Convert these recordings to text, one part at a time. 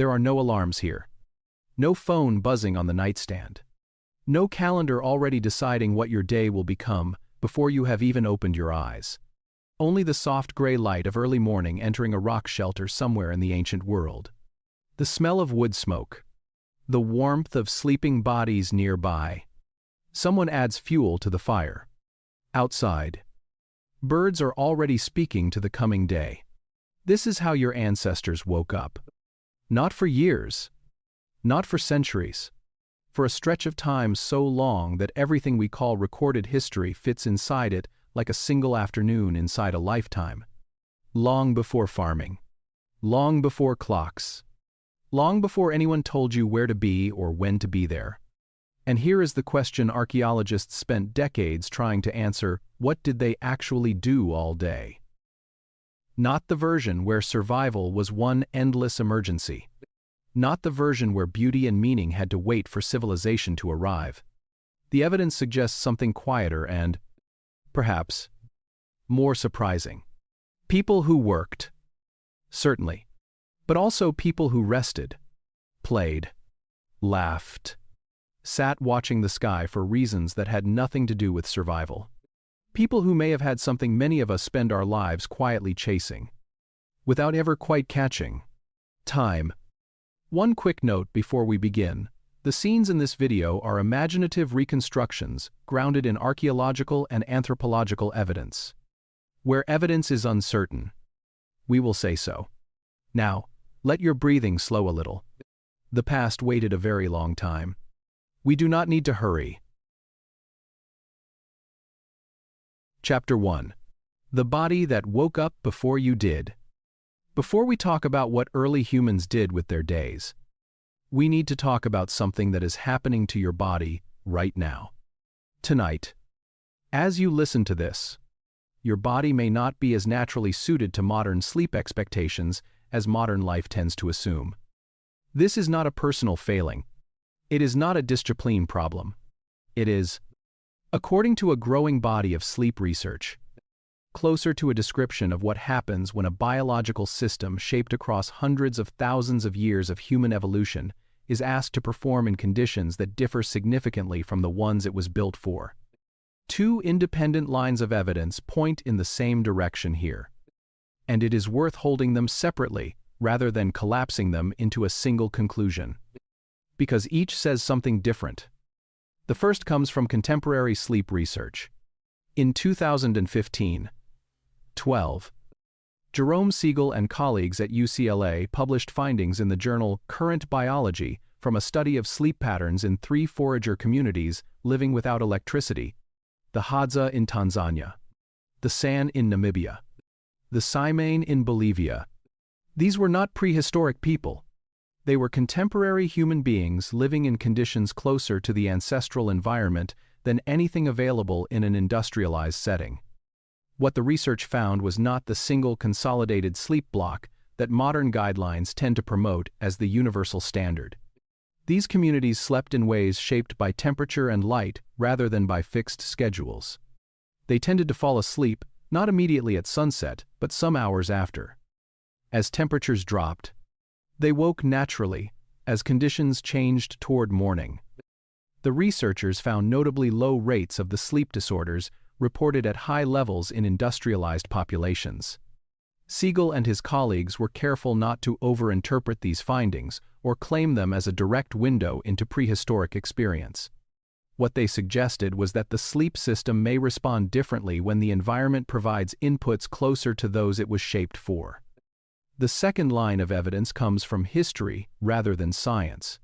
There are no alarms here. No phone buzzing on the nightstand. No calendar already deciding what your day will become before you have even opened your eyes. Only the soft gray light of early morning entering a rock shelter somewhere in the ancient world. The smell of wood smoke. The warmth of sleeping bodies nearby. Someone adds fuel to the fire. Outside. Birds are already speaking to the coming day. This is how your ancestors woke up. Not for years. Not for centuries. For a stretch of time so long that everything we call recorded history fits inside it like a single afternoon inside a lifetime. Long before farming. Long before clocks. Long before anyone told you where to be or when to be there. And here is the question archaeologists spent decades trying to answer: what did they actually do all day? Not the version where survival was one endless emergency. Not the version where beauty and meaning had to wait for civilization to arrive. The evidence suggests something quieter and, perhaps, more surprising. People who worked. Certainly. But also people who rested, played, laughed, sat watching the sky for reasons that had nothing to do with survival. People who may have had something many of us spend our lives quietly chasing, without ever quite catching: time. One quick note before we begin. The scenes in this video are imaginative reconstructions grounded in archaeological and anthropological evidence. Where evidence is uncertain, we will say so. Now, let your breathing slow a little. The past waited a very long time. We do not need to hurry. Chapter 1. The body that woke up before you did. Before we talk about what early humans did with their days, we need to talk about something that is happening to your body right now. Tonight. As you listen to this, your body may not be as naturally suited to modern sleep expectations as modern life tends to assume. This is not a personal failing. It is not a discipline problem. It is, according to a growing body of sleep research, closer to a description of what happens when a biological system shaped across hundreds of thousands of years of human evolution is asked to perform in conditions that differ significantly from the ones it was built for. Two independent lines of evidence point in the same direction here, and it is worth holding them separately rather than collapsing them into a single conclusion, because each says something different. The first comes from contemporary sleep research. In 2015, Jerome Siegel and colleagues at UCLA published findings in the journal Current Biology from a study of sleep patterns in 3 forager communities living without electricity: the Hadza in Tanzania, the San in Namibia, the Simane in Bolivia. These were not prehistoric people. They were contemporary human beings living in conditions closer to the ancestral environment than anything available in an industrialized setting. What the research found was not the single consolidated sleep block that modern guidelines tend to promote as the universal standard. These communities slept in ways shaped by temperature and light rather than by fixed schedules. They tended to fall asleep not immediately at sunset, but some hours after. As temperatures dropped, they woke naturally as conditions changed toward morning. The researchers found notably low rates of the sleep disorders reported at high levels in industrialized populations. Siegel and his colleagues were careful not to overinterpret these findings or claim them as a direct window into prehistoric experience. What they suggested was that the sleep system may respond differently when the environment provides inputs closer to those it was shaped for. The second line of evidence comes from history rather than science.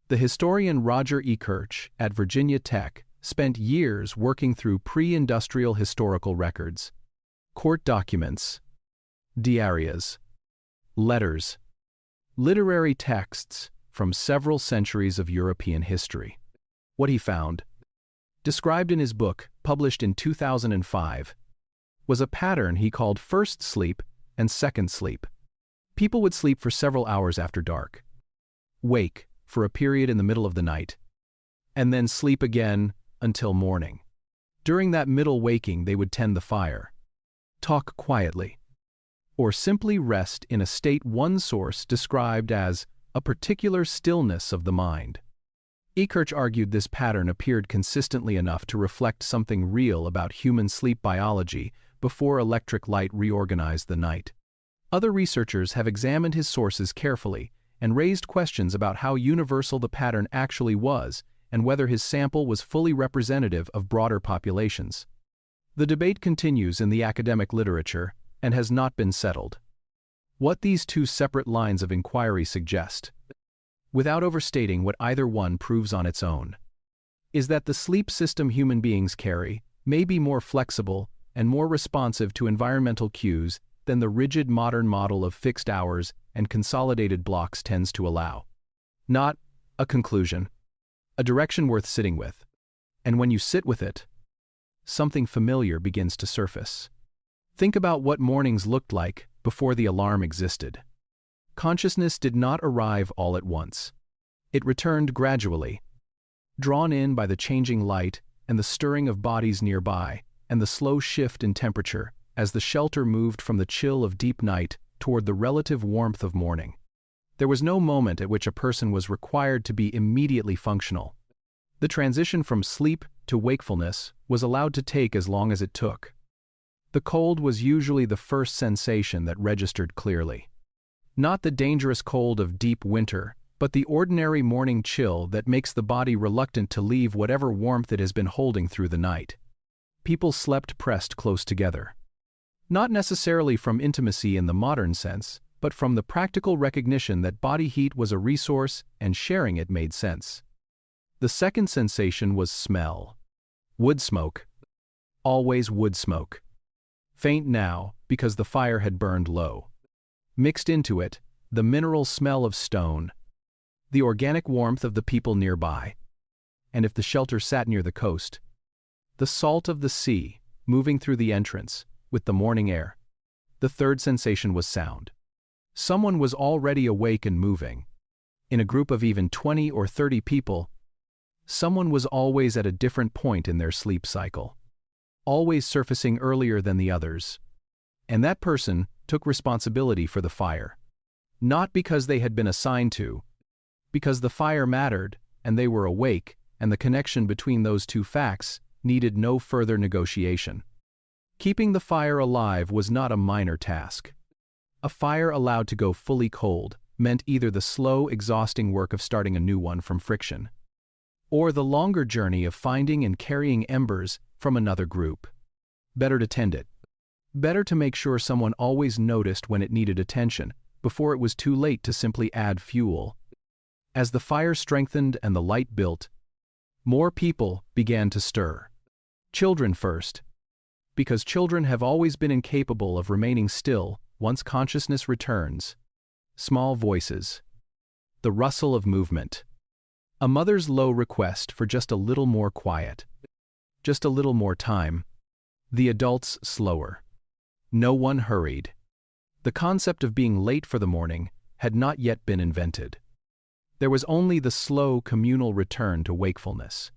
The historian Roger E. Kirch at Virginia Tech spent years working through pre-industrial historical records, court documents, diarias, letters, literary texts from several centuries of European history. What he found, described in his book published in 2005, was a pattern he called first sleep and second sleep. People would sleep for several hours after dark, wake for a period in the middle of the night, and then sleep again until morning. During that middle waking, they would tend the fire, talk quietly, or simply rest in a state one source described as a particular stillness of the mind. Ekirch argued this pattern appeared consistently enough to reflect something real about human sleep biology before electric light reorganized the night. Other researchers have examined his sources carefully and raised questions about how universal the pattern actually was and whether his sample was fully representative of broader populations. The debate continues in the academic literature and has not been settled. What these two separate lines of inquiry suggest, without overstating what either one proves on its own, is that the sleep system human beings carry may be more flexible and more responsive to environmental cues than the rigid modern model of fixed hours and consolidated blocks tends to allow. Not a conclusion, a direction worth sitting with. And when you sit with it, something familiar begins to surface. Think about what mornings looked like before the alarm existed. Consciousness did not arrive all at once. It returned gradually, drawn in by the changing light and the stirring of bodies nearby, and the slow shift in temperature as the shelter moved from the chill of deep night toward the relative warmth of morning. There was no moment at which a person was required to be immediately functional. The transition from sleep to wakefulness was allowed to take as long as it took. The cold was usually the first sensation that registered clearly. Not the dangerous cold of deep winter, but the ordinary morning chill that makes the body reluctant to leave whatever warmth it has been holding through the night. People slept pressed close together. Not necessarily from intimacy in the modern sense, but from the practical recognition that body heat was a resource and sharing it made sense. The second sensation was smell. Wood smoke. Always wood smoke. Faint now, because the fire had burned low. Mixed into it, the mineral smell of stone, the organic warmth of the people nearby, and if the shelter sat near the coast, the salt of the sea, moving through the entrance, with the morning air. The third sensation was sound. Someone was already awake and moving. In a group of even 20 or 30 people, someone was always at a different point in their sleep cycle, always surfacing earlier than the others. And that person took responsibility for the fire. Not because they had been assigned to, because the fire mattered, and they were awake, and the connection between those two facts needed no further negotiation. Keeping the fire alive was not a minor task. A fire allowed to go fully cold meant either the slow, exhausting work of starting a new one from friction, or the longer journey of finding and carrying embers from another group. Better to tend it. Better to make sure someone always noticed when it needed attention, before it was too late to simply add fuel. As the fire strengthened and the light built, more people began to stir. Children first, because children have always been incapable of remaining still once consciousness returns. Small voices. The rustle of movement. A mother's low request for just a little more quiet. Just a little more time. The adults slower. No one hurried. The concept of being late for the morning had not yet been invented. There was only the slow communal return to wakefulness,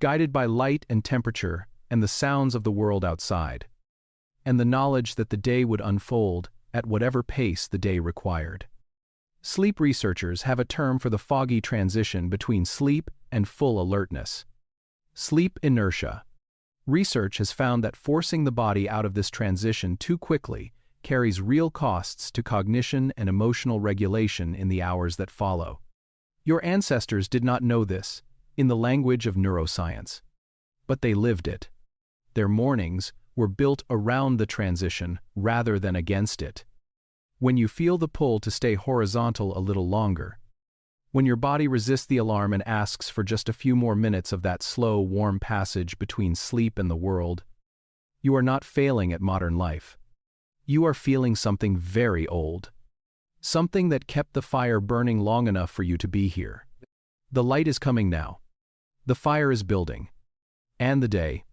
guided by light and temperature and the sounds of the world outside, and the knowledge that the day would unfold at whatever pace the day required. Sleep researchers have a term for the foggy transition between sleep and full alertness. Sleep inertia. Research has found that forcing the body out of this transition too quickly carries real costs to cognition and emotional regulation in the hours that follow. Your ancestors did not know this, in the language of neuroscience, but they lived it. Their mornings were built around the transition rather than against it. When you feel the pull to stay horizontal a little longer, when your body resists the alarm and asks for just a few more minutes of that slow, warm passage between sleep and the world, you are not failing at modern life. You are feeling something very old. Something that kept the fire burning long enough for you to be here. The light is coming now. The fire is building. And the day,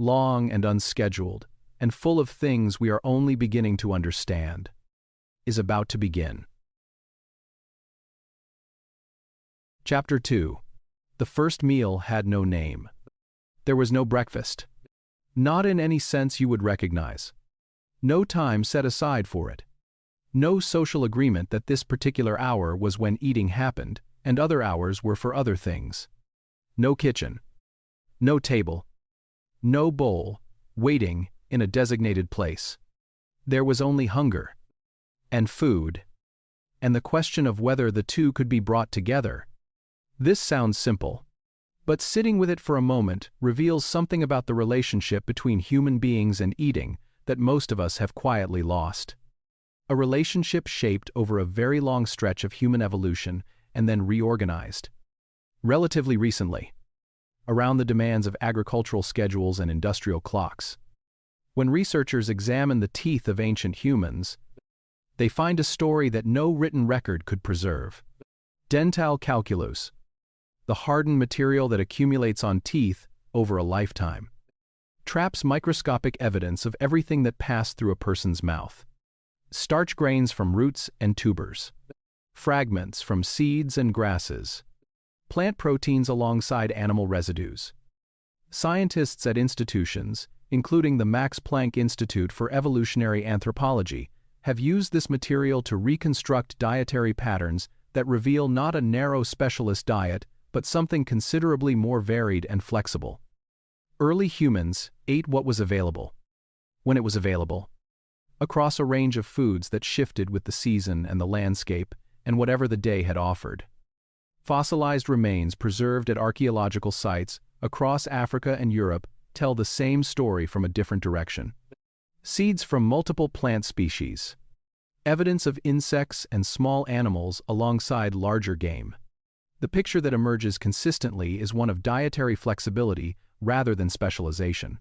long and unscheduled, and full of things we are only beginning to understand, is about to begin. Chapter 2. The first meal had no name. There was no breakfast. Not in any sense you would recognize. No time set aside for it. No social agreement that this particular hour was when eating happened, and other hours were for other things. No kitchen. No table. No bowl, waiting in a designated place. There was only hunger. And food. And the question of whether the two could be brought together. This sounds simple. But sitting with it for a moment reveals something about the relationship between human beings and eating that most of us have quietly lost. A relationship shaped over a very long stretch of human evolution and then reorganized. Relatively recently, around the demands of agricultural schedules and industrial clocks. When researchers examine the teeth of ancient humans, they find a story that no written record could preserve. Dental calculus, the hardened material that accumulates on teeth over a lifetime, traps microscopic evidence of everything that passed through a person's mouth. Starch grains from roots and tubers, fragments from seeds and grasses, plant proteins alongside animal residues. Scientists at institutions, including the Max Planck Institute for Evolutionary Anthropology, have used this material to reconstruct dietary patterns that reveal not a narrow specialist diet, but something considerably more varied and flexible. Early humans ate what was available, when it was available, across a range of foods that shifted with the season and the landscape and whatever the day had offered. Fossilized remains preserved at archaeological sites across Africa and Europe tell the same story from a different direction. Seeds from multiple plant species, evidence of insects and small animals alongside larger game. The picture that emerges consistently is one of dietary flexibility rather than specialization.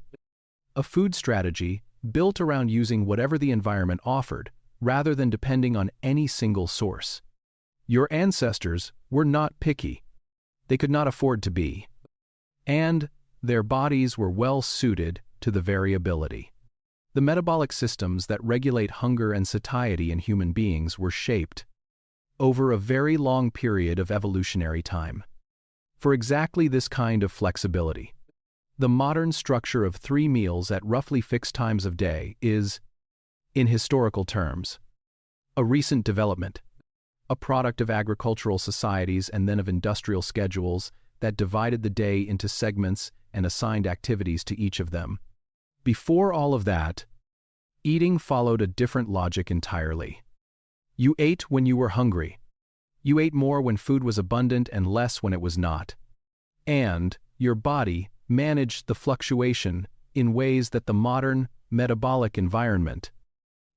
A food strategy built around using whatever the environment offered rather than depending on any single source. Your ancestors were not picky. They could not afford to be. And their bodies were well suited to the variability. The metabolic systems that regulate hunger and satiety in human beings were shaped over a very long period of evolutionary time for exactly this kind of flexibility. The modern structure of 3 meals at roughly fixed times of day is, in historical terms, a recent development, a product of agricultural societies and then of industrial schedules that divided the day into segments and assigned activities to each of them. Before all of that, eating followed a different logic entirely. You ate when you were hungry. You ate more when food was abundant and less when it was not. And your body managed the fluctuation in ways that the modern metabolic environment,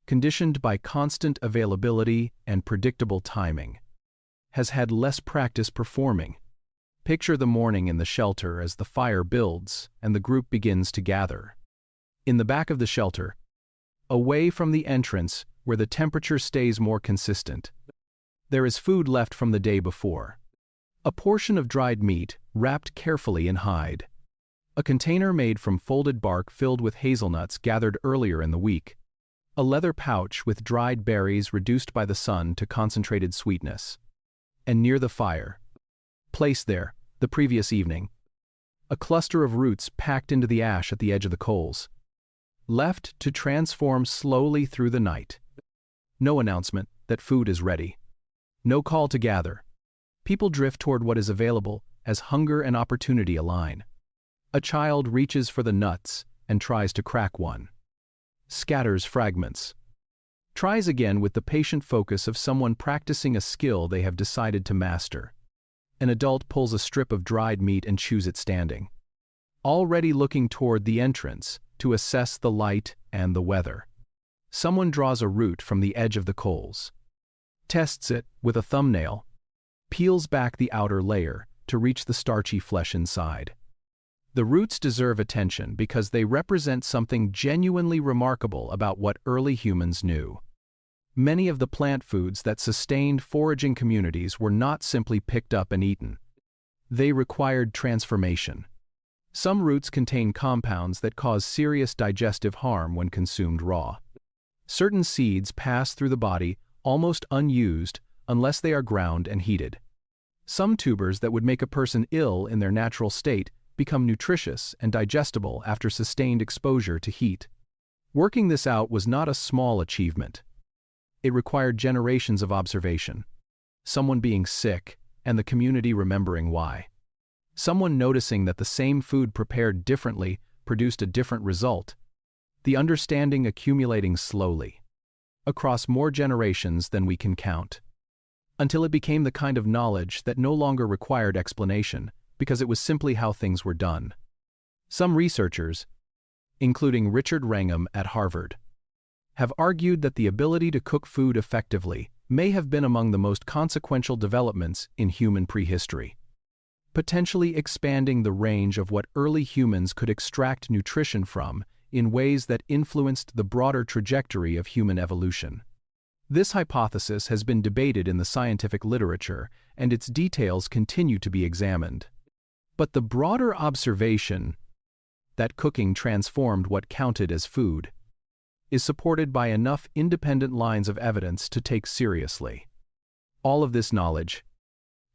conditioned by constant availability and predictable timing, has had less practice performing. Picture the morning in the shelter as the fire builds and the group begins to gather. In the back of the shelter, away from the entrance where the temperature stays more consistent, there is food left from the day before. A portion of dried meat wrapped carefully in hide. A container made from folded bark filled with hazelnuts gathered earlier in the week. A leather pouch with dried berries reduced by the sun to concentrated sweetness. And near the fire, placed there the previous evening, a cluster of roots packed into the ash at the edge of the coals, left to transform slowly through the night. No announcement that food is ready. No call to gather. People drift toward what is available as hunger and opportunity align. A child reaches for the nuts and tries to crack one. Scatters fragments. Tries again with the patient focus of someone practicing a skill they have decided to master. An adult pulls a strip of dried meat and chews it standing, already looking toward the entrance to assess the light and the weather. Someone draws a root from the edge of the coals, tests it with a thumbnail, peels back the outer layer to reach the starchy flesh inside. The roots deserve attention because they represent something genuinely remarkable about what early humans knew. Many of the plant foods that sustained foraging communities were not simply picked up and eaten. They required transformation. Some roots contain compounds that cause serious digestive harm when consumed raw. Certain seeds pass through the body almost unused unless they are ground and heated. Some tubers that would make a person ill in their natural state become nutritious and digestible after sustained exposure to heat. Working this out was not a small achievement. It required generations of observation. Someone being sick, and the community remembering why. Someone noticing that the same food prepared differently produced a different result. The understanding accumulating slowly, across more generations than we can count, until it became the kind of knowledge that no longer required explanation, because it was simply how things were done. Some researchers, including Richard Wrangham at Harvard, have argued that the ability to cook food effectively may have been among the most consequential developments in human prehistory, potentially expanding the range of what early humans could extract nutrition from in ways that influenced the broader trajectory of human evolution. This hypothesis has been debated in the scientific literature, and its details continue to be examined. But the broader observation that cooking transformed what counted as food is supported by enough independent lines of evidence to take seriously. All of this knowledge,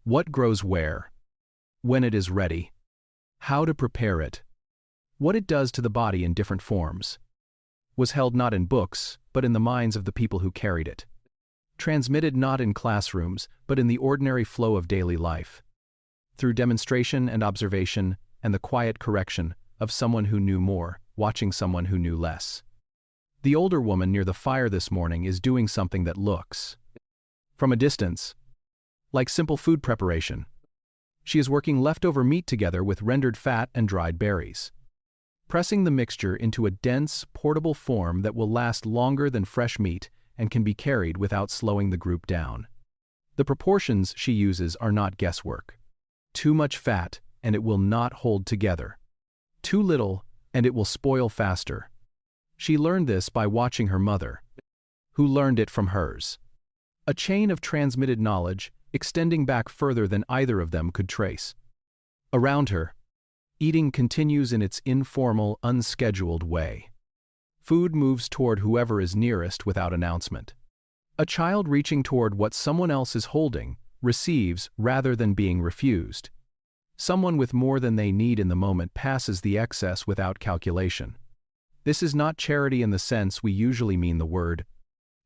what grows where, when it is ready, how to prepare it, what it does to the body in different forms, was held not in books, but in the minds of the people who carried it, transmitted not in classrooms, but in the ordinary flow of daily life, through demonstration and observation and the quiet correction of someone who knew more, watching someone who knew less. The older woman near the fire this morning is doing something that looks, from a distance, like simple food preparation. She is working leftover meat together with rendered fat and dried berries, pressing the mixture into a dense, portable form that will last longer than fresh meat and can be carried without slowing the group down. The proportions she uses are not guesswork. Too much fat, and it will not hold together. Too little, and it will spoil faster. She learned this by watching her mother, who learned it from hers. A chain of transmitted knowledge extending back further than either of them could trace. Around her, eating continues in its informal, unscheduled way. Food moves toward whoever is nearest without announcement. A child reaching toward what someone else is holding receives rather than being refused. Someone with more than they need in the moment passes the excess without calculation. This is not charity in the sense we usually mean the word.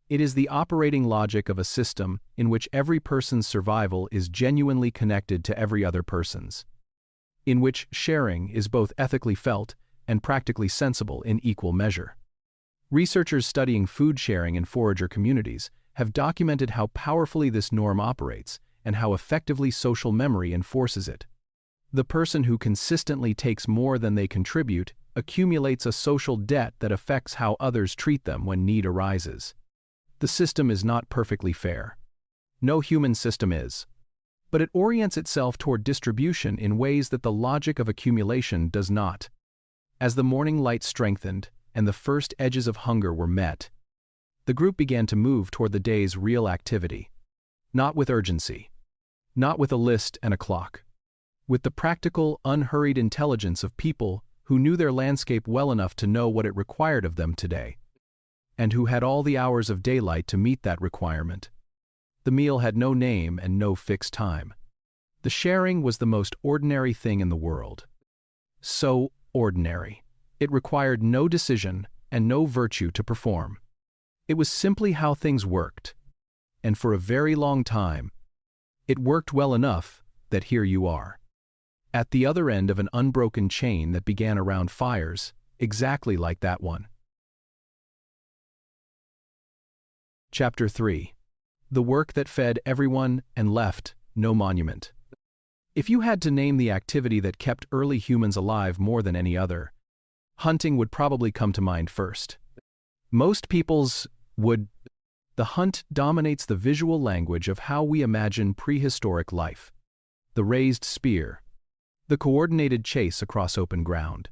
It is the operating logic of a system in which every person's survival is genuinely connected to every other person's, in which sharing is both ethically felt and practically sensible in equal measure. Researchers studying food sharing in forager communities have documented how powerfully this norm operates and how effectively social memory enforces it. The person who consistently takes more than they contribute accumulates a social debt that affects how others treat them when need arises. The system is not perfectly fair. No human system is. But it orients itself toward distribution in ways that the logic of accumulation does not. As the morning light strengthened and the first edges of hunger were met, the group began to move toward the day's real activity. Not with urgency. Not with a list and a clock. With the practical, unhurried intelligence of people who knew their landscape well enough to know what it required of them today, and who had all the hours of daylight to meet that requirement. The meal had no name and no fixed time. The sharing was the most ordinary thing in the world. So ordinary. It required no decision and no virtue to perform. It was simply how things worked. And for a very long time, it worked well enough that here you are, at the other end of an unbroken chain that began around fires, exactly like that one. Chapter 3. The work that fed everyone and left no monument. If you had to name the activity that kept early humans alive more than any other, hunting would probably come to mind first. Most people's would. The hunt dominates the visual language of how we imagine prehistoric life. The raised spear. The coordinated chase across open ground.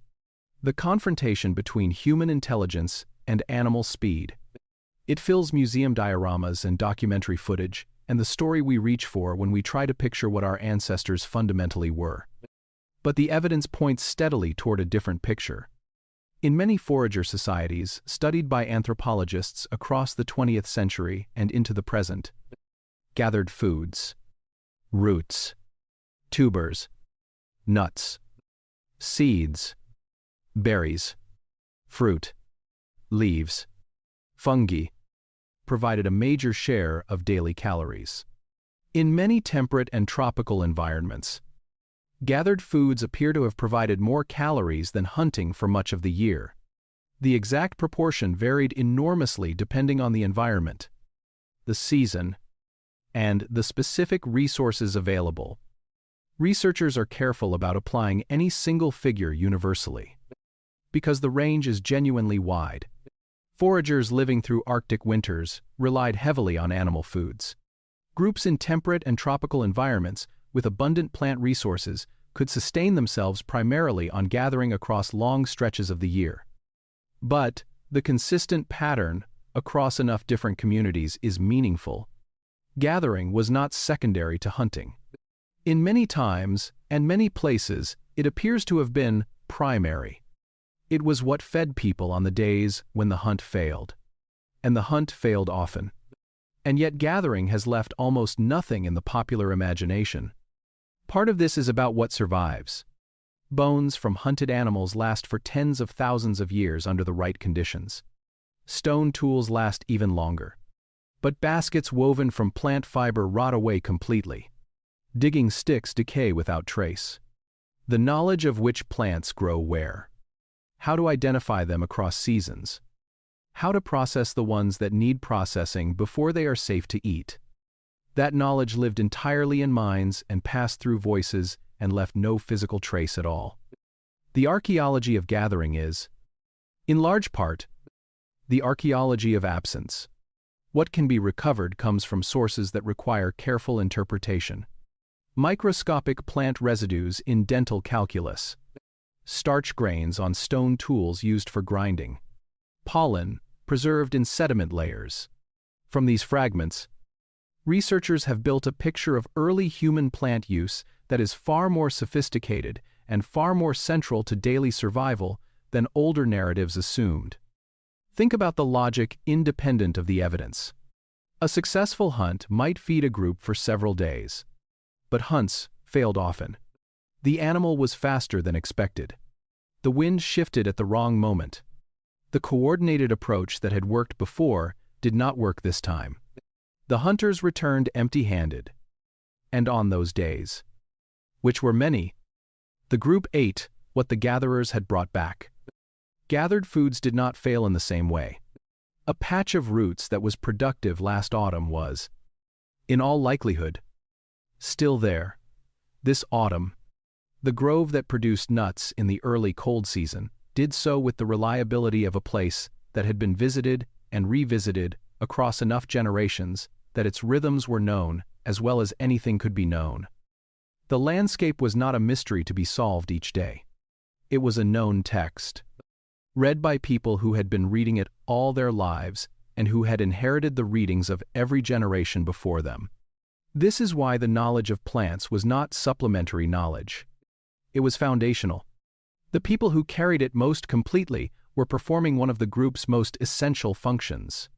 The confrontation between human intelligence and animal speed. It fills museum dioramas and documentary footage, and the story we reach for when we try to picture what our ancestors fundamentally were. But the evidence points steadily toward a different picture. In many forager societies studied by anthropologists across the 20th century and into the present, gathered foods, roots, tubers, nuts, seeds, berries, fruit, leaves, fungi, provided a major share of daily calories. In many temperate and tropical environments, gathered foods appear to have provided more calories than hunting for much of the year. The exact proportion varied enormously depending on the environment, the season, and the specific resources available. Researchers are careful about applying any single figure universally, because the range is genuinely wide. Foragers living through Arctic winters relied heavily on animal foods. Groups in temperate and tropical environments with abundant plant resources could sustain themselves primarily on gathering across long stretches of the year. But the consistent pattern across enough different communities is meaningful. Gathering was not secondary to hunting. In many times and many places, it appears to have been primary. It was what fed people on the days when the hunt failed. And the hunt failed often. And yet gathering has left almost nothing in the popular imagination. Part of this is about what survives. Bones from hunted animals last for tens of thousands of years under the right conditions. Stone tools last even longer. But baskets woven from plant fiber rot away completely. Digging sticks decay without trace. The knowledge of which plants grow where. How to identify them across seasons. How to process the ones that need processing before they are safe to eat. That knowledge lived entirely in minds and passed through voices and left no physical trace at all. The archaeology of gathering is, in large part, the archaeology of absence. What can be recovered comes from sources that require careful interpretation. Microscopic plant residues in dental calculus. Starch grains on stone tools used for grinding. Pollen preserved in sediment layers. From these fragments, researchers have built a picture of early human plant use that is far more sophisticated and far more central to daily survival than older narratives assumed. Think about the logic independent of the evidence. A successful hunt might feed a group for several days. But hunts failed often. The animal was faster than expected. The wind shifted at the wrong moment. The coordinated approach that had worked before did not work this time. The hunters returned empty-handed. And on those days, which were many, the group ate what the gatherers had brought back. Gathered foods did not fail in the same way. A patch of roots that was productive last autumn was, in all likelihood, still there. This autumn, the grove that produced nuts in the early cold season did so with the reliability of a place that had been visited and revisited across enough generations that its rhythms were known as well as anything could be known. The landscape was not a mystery to be solved each day. It was a known text, read by people who had been reading it all their lives and who had inherited the readings of every generation before them. This is why the knowledge of plants was not supplementary knowledge. It was foundational. The people who carried it most completely were performing one of the group's most essential functions.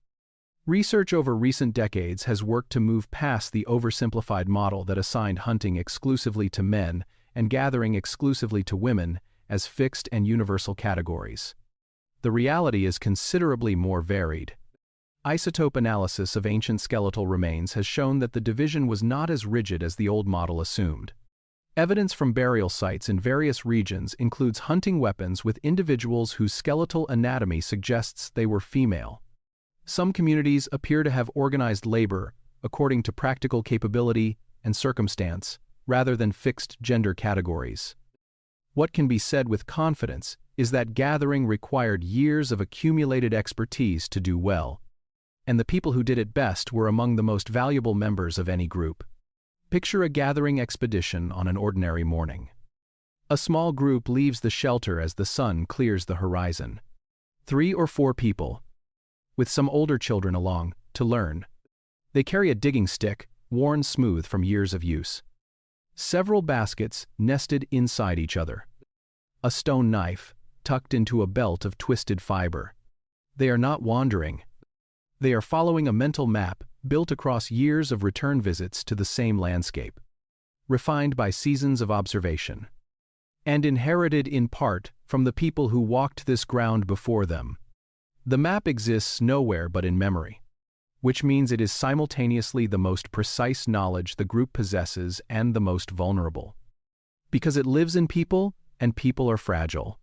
Research over recent decades has worked to move past the oversimplified model that assigned hunting exclusively to men and gathering exclusively to women as fixed and universal categories. The reality is considerably more varied. Isotope analysis of ancient skeletal remains has shown that the division was not as rigid as the old model assumed. Evidence from burial sites in various regions includes hunting weapons with individuals whose skeletal anatomy suggests they were female. Some communities appear to have organized labor according to practical capability and circumstance, rather than fixed gender categories. What can be said with confidence is that gathering required years of accumulated expertise to do well, and the people who did it best were among the most valuable members of any group. Picture a gathering expedition on an ordinary morning. A small group leaves the shelter as the sun clears the horizon. 3 or 4 people, with some older children along, to learn. They carry a digging stick, worn smooth from years of use. Several baskets nested inside each other. A stone knife, tucked into a belt of twisted fiber. They are not wandering. They are following a mental map built across years of return visits to the same landscape, refined by seasons of observation, and inherited in part from the people who walked this ground before them. The map exists nowhere but in memory. which means it is simultaneously the most precise knowledge the group possesses and the most vulnerable. Because it lives in people, and people are fragile.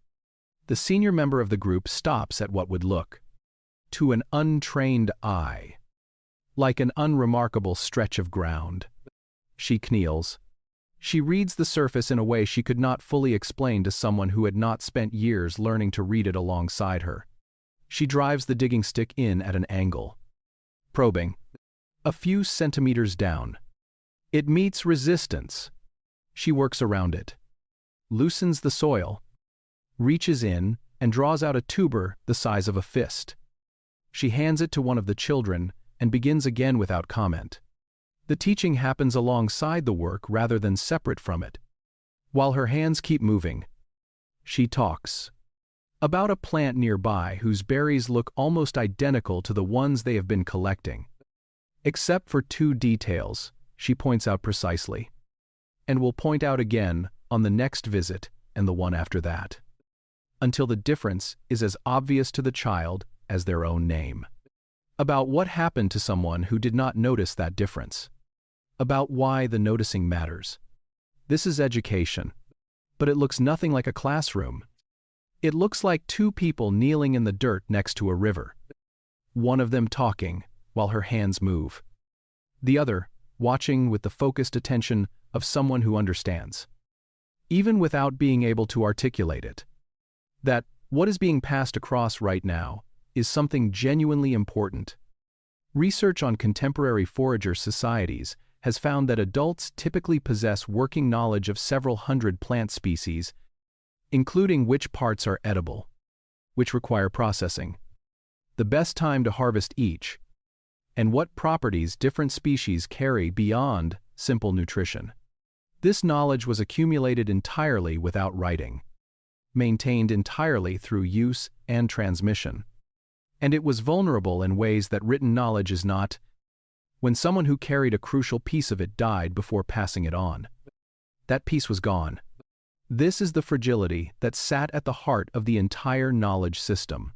The senior member of the group stops at what would look, to an untrained eye, like an unremarkable stretch of ground. She kneels. She reads the surface in a way she could not fully explain to someone who had not spent years learning to read it alongside her. She drives the digging stick in at an angle, probing, a few centimeters down. It meets resistance. She works around it, loosens the soil, reaches in, and draws out a tuber the size of a fist. She hands it to one of the children and begins again without comment. The teaching happens alongside the work rather than separate from it. While her hands keep moving, she talks about a plant nearby whose berries look almost identical to the ones they have been collecting. Except for two details, she points out precisely, and will point out again on the next visit and the one after that, until the difference is as obvious to the child as their own name. About what happened to someone who did not notice that difference. About why the noticing matters. This is education, but it looks nothing like a classroom. It looks like two people kneeling in the dirt next to a river. One of them talking while her hands move. The other watching with the focused attention of someone who understands, even without being able to articulate it, that what is being passed across right now is something genuinely important. Research on contemporary forager societies has found that adults typically possess working knowledge of several hundred plant species, including which parts are edible, which require processing, the best time to harvest each, and what properties different species carry beyond simple nutrition. This knowledge was accumulated entirely without writing, maintained entirely through use and transmission, and it was vulnerable in ways that written knowledge is not. When someone who carried a crucial piece of it died before passing it on, that piece was gone. This is the fragility that sat at the heart of the entire knowledge system,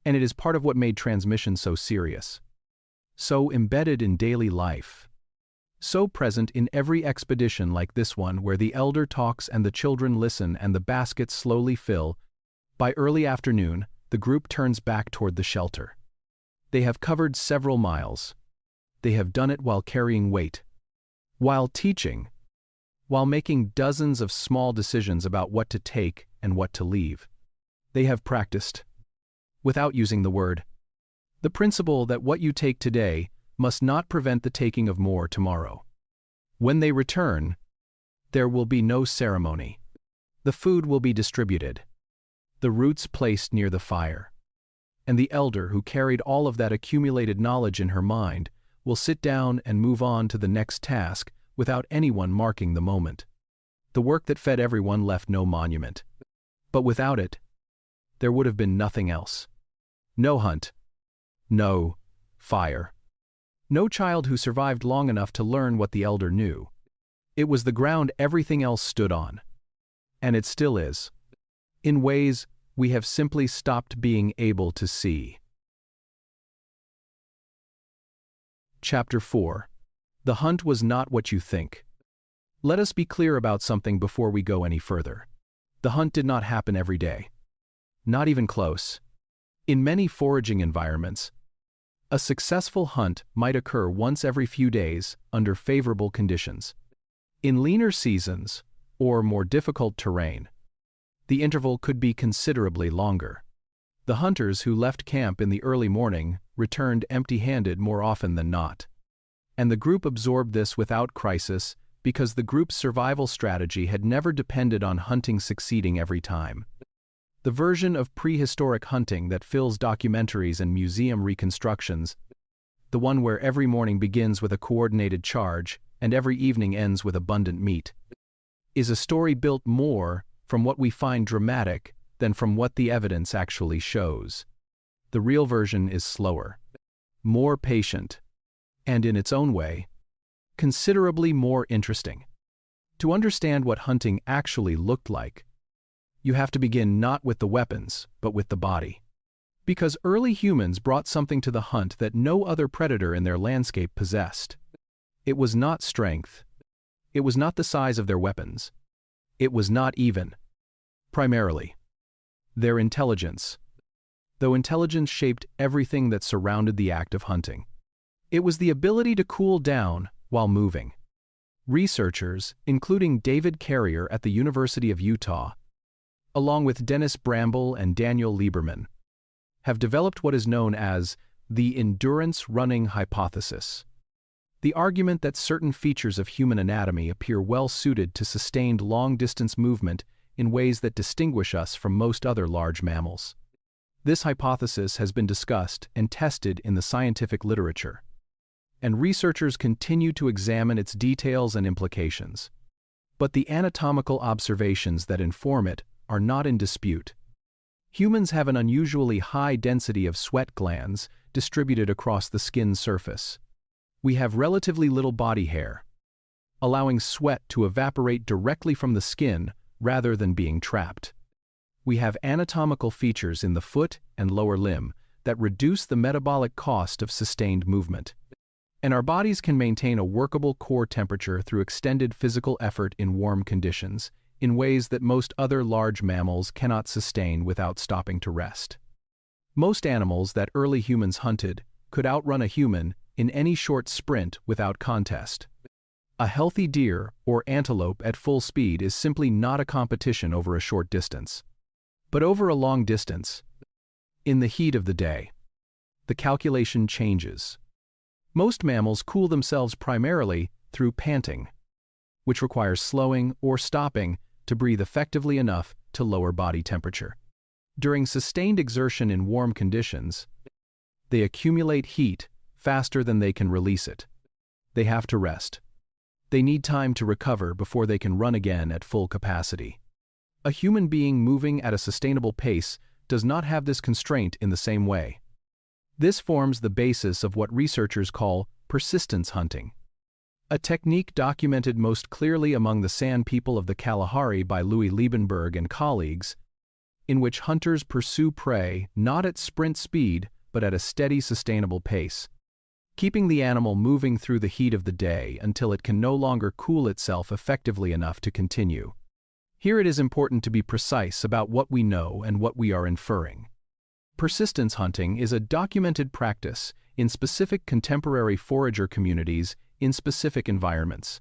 and it is part of what made transmission so serious, so embedded in daily life, so present in every expedition like this one where the elder talks and the children listen and the baskets slowly fill. By early afternoon, the group turns back toward the shelter. They have covered several miles. They have done it while carrying weight, while teaching, while making dozens of small decisions about what to take and what to leave. They have practiced, without using the word, the principle that what you take today must not prevent the taking of more tomorrow. When they return, there will be no ceremony. The food will be distributed, the roots placed near the fire, and the elder who carried all of that accumulated knowledge in her mind will sit down and move on to the next task without anyone marking the moment. The work that fed everyone left no monument. But without it, there would have been nothing else. No hunt. No fire. No child who survived long enough to learn what the elder knew. It was the ground everything else stood on. And it still is. In ways we have simply stopped being able to see. Chapter 4. The hunt was not what you think. Let us be clear about something before we go any further. The hunt did not happen every day. Not even close. In many foraging environments, a successful hunt might occur once every few days under favorable conditions. In leaner seasons, or more difficult terrain, the interval could be considerably longer. The hunters who left camp in the early morning returned empty-handed more often than not. And the group absorbed this without crisis because the group's survival strategy had never depended on hunting succeeding every time. The version of prehistoric hunting that fills documentaries and museum reconstructions, the one where every morning begins with a coordinated charge and every evening ends with abundant meat, is a story built more from what we find dramatic than from what the evidence actually shows. The real version is slower, more patient, and in its own way, considerably more interesting. To understand what hunting actually looked like, you have to begin not with the weapons, but with the body. Because early humans brought something to the hunt that no other predator in their landscape possessed. It was not strength. It was not the size of their weapons. It was not even, primarily, their intelligence. Though intelligence shaped everything that surrounded the act of hunting. It was the ability to cool down while moving. Researchers, including David Carrier at the University of Utah, along with Dennis Bramble and Daniel Lieberman, have developed what is known as the endurance running hypothesis. The argument that certain features of human anatomy appear well suited to sustained long-distance movement in ways that distinguish us from most other large mammals. This hypothesis has been discussed and tested in the scientific literature, and researchers continue to examine its details and implications. But the anatomical observations that inform it are not in dispute. Humans have an unusually high density of sweat glands distributed across the skin surface. We have relatively little body hair, allowing sweat to evaporate directly from the skin rather than being trapped. We have anatomical features in the foot and lower limb that reduce the metabolic cost of sustained movement. And our bodies can maintain a workable core temperature through extended physical effort in warm conditions, in ways that most other large mammals cannot sustain without stopping to rest. Most animals that early humans hunted could outrun a human in any short sprint without contest. A healthy deer or antelope at full speed is simply not a competition over a short distance. But over a long distance, in the heat of the day, the calculation changes. Most mammals cool themselves primarily through panting, which requires slowing or stopping to breathe effectively enough to lower body temperature. During sustained exertion in warm conditions, they accumulate heat faster than they can release it. They have to rest. They need time to recover before they can run again at full capacity. A human being moving at a sustainable pace does not have this constraint in the same way. This forms the basis of what researchers call persistence hunting, a technique documented most clearly among the San people of the Kalahari by Louis Liebenberg and colleagues, in which hunters pursue prey not at sprint speed but at a steady, sustainable pace, keeping the animal moving through the heat of the day until it can no longer cool itself effectively enough to continue. Here it is important to be precise about what we know and what we are inferring. Persistence hunting is a documented practice in specific contemporary forager communities in specific environments.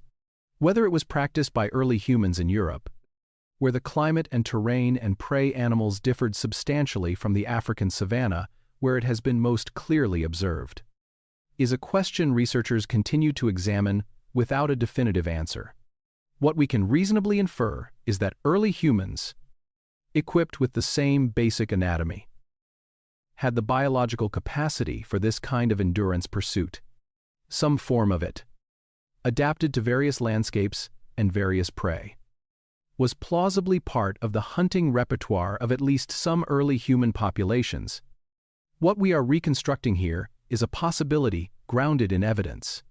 Whether it was practiced by early humans in Europe, where the climate and terrain and prey animals differed substantially from the African savanna, where it has been most clearly observed, is a question researchers continue to examine without a definitive answer. What we can reasonably infer is that early humans, equipped with the same basic anatomy, had the biological capacity for this kind of endurance pursuit, some form of it, adapted to various landscapes and various prey, was plausibly part of the hunting repertoire of at least some early human populations. What we are reconstructing here is a possibility grounded in evidence,